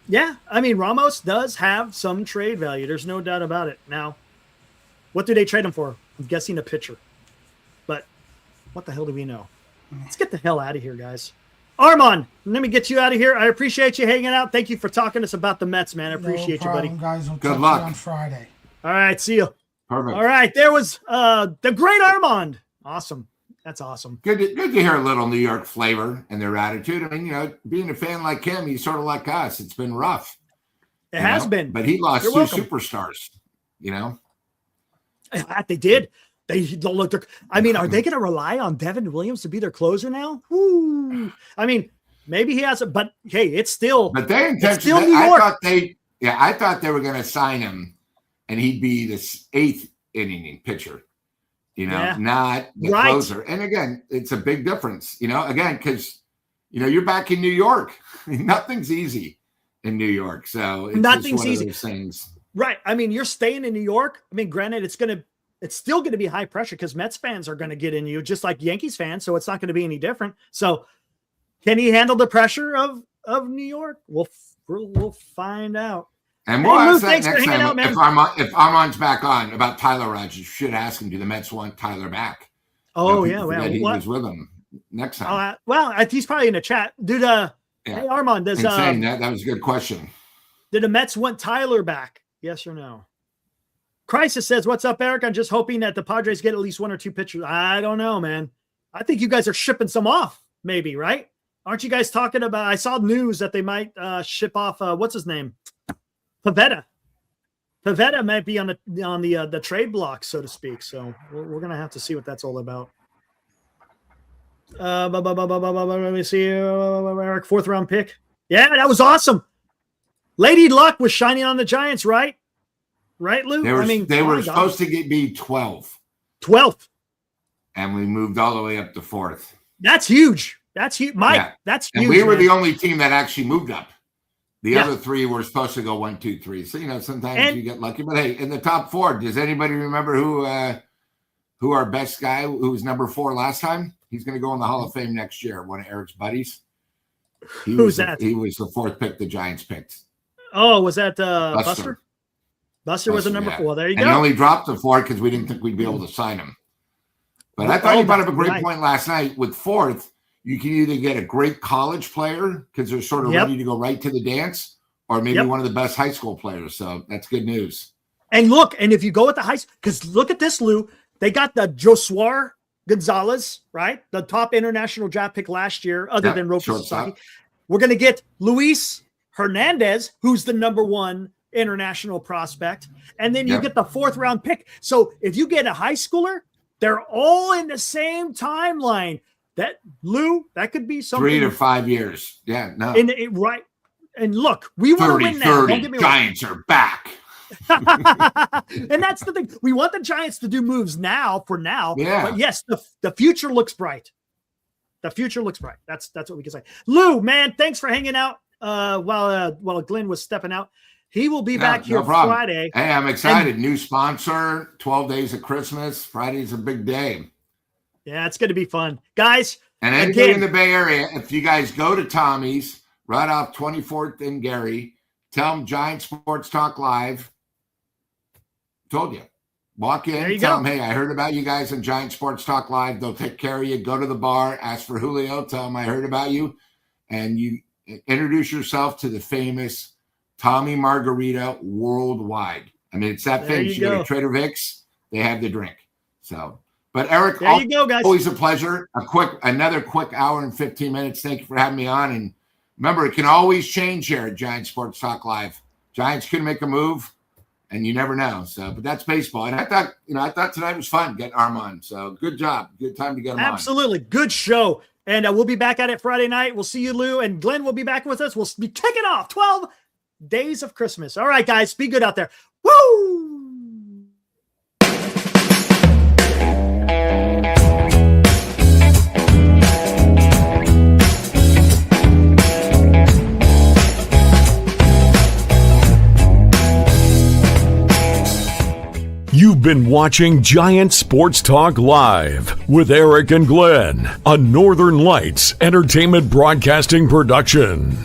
yeah, I mean, Ramos does have some trade value. There's no doubt about it. Now, what do they trade him for? I'm guessing a pitcher. But what the hell do we know? Let's get the hell out of here, guys. Armand, let me get you out of here. I appreciate you hanging out. Thank you for talking to us about the Mets, man. I appreciate you, buddy. Guys. We'll Good luck on Friday. All right, see you. Perfect. All right, there was the great Armand. Awesome. That's awesome. Good to hear a little New York flavor and their attitude. I mean, being a fan like him, he's sort of like us. It's been rough. It has been. But he lost two superstars, They did. They don't look. I mean, are they going to rely on Devin Williams to be their closer now? Woo. I mean, maybe he hasn't, but hey, it's still. But they intentionally. New York. I thought they were going to sign him, and he'd be this 8th inning pitcher. Not the closer. And again, it's a big difference. Because you're back in New York. Nothing's easy in New York, so it's nothing's just one easy. of those things. Right. I mean, you're staying in New York. I mean, granted, it's still going to be high pressure because Mets fans are going to get in you just like Yankees fans. So it's not going to be any different. So can he handle the pressure of New York? We'll find out. And we'll ask that next time if Armand's back on about Tyler Rogers. You should ask him, do the Mets want Tyler back? Oh, yeah. Well, he was with them next time. He's probably in the chat. Hey, Armand, saying that was a good question. Did the Mets want Tyler back? Yes or no? Crisis says, what's up, Eric? I'm just hoping that the Padres get at least 1 or 2 pitchers. I don't know, man. I think you guys are shipping some off, maybe, right? Aren't you guys talking about? I saw news that they might ship off. What's his name? Pavetta. Pavetta might be on the trade block, so to speak. So we're gonna have to see what that's all about. Let me see. Eric, 4th round pick. Yeah, that was awesome. Lady Luck was shining on the Giants, right? Right, Lou? They were supposed to be 12. 12th. And we moved all the way up to 4th. That's huge. That's huge. Mike, that's huge. And we were the only team that actually moved up. The other 3 were supposed to go 1, 2, 3. So, sometimes you get lucky. But hey, in the top 4, does anybody remember who our best guy, who was number 4 last time? He's going to go in the Hall of Fame next year. One of Eric's buddies. Who's that? He was the 4th pick the Giants picked. Oh, was that Buster? Buster was a number 4. There you go. And he only dropped the 4 because we didn't think we'd be able to sign him. But I thought you brought up a great point last night. With 4th, you can either get a great college player because they're sort of ready to go right to the dance, or maybe one of the best high school players. So that's good news. And look, and if you go with the high school, because look at this, Lou, they got the Josuar Gonzalez, right? The top international draft pick last year, other than Roper Sasaki. We're going to get Luis Hernandez, who's the number 1 international prospect. And then you get the 4th round pick. So if you get a high schooler, they're all in the same timeline. Lou, that could be something. 3 to 5 years. Yeah, no. Right. And look, we want to win now. Don't get me wrong. Giants are back. And that's the thing. We want the Giants to do moves now for now. Yeah. But yes, the future looks bright. The future looks bright. That's what we can say. Lou, man, thanks for hanging out while Glenn was stepping out. He will be back here Friday. Hey, I'm excited. New sponsor, 12 Days of Christmas. Friday's a big day. Yeah, it's going to be fun. Guys. And anybody in the Bay Area, if you guys go to Tommy's, right off 24th and Gary, tell them Giant Sports Talk Live. Told you. Walk in, tell them, hey, I heard about you guys on Giant Sports Talk Live. They'll take care of you. Go to the bar, ask for Julio, tell them I heard about you. And you introduce yourself to the famous Tommy Margarita worldwide. I mean, it's that famous. You go to Trader Vic's, they have the drink. So, but Eric, there you go, guys. Always a pleasure. Another quick hour and 15 minutes. Thank you for having me on. And remember, it can always change here at Giant Sports Talk Live. Giants could make a move, and you never know. So, but that's baseball. And I thought tonight was fun getting Armand. So, good job. Good time to get him on. Absolutely. Good show. And we'll be back at it Friday night. We'll see you, Lou. And Glenn will be back with us. We'll be kicking off 12 Days of Christmas. All right, guys. Be good out there. Woo! You've been watching Giant Sports Talk Live with Eric and Glenn, a Northern Lights Entertainment Broadcasting production.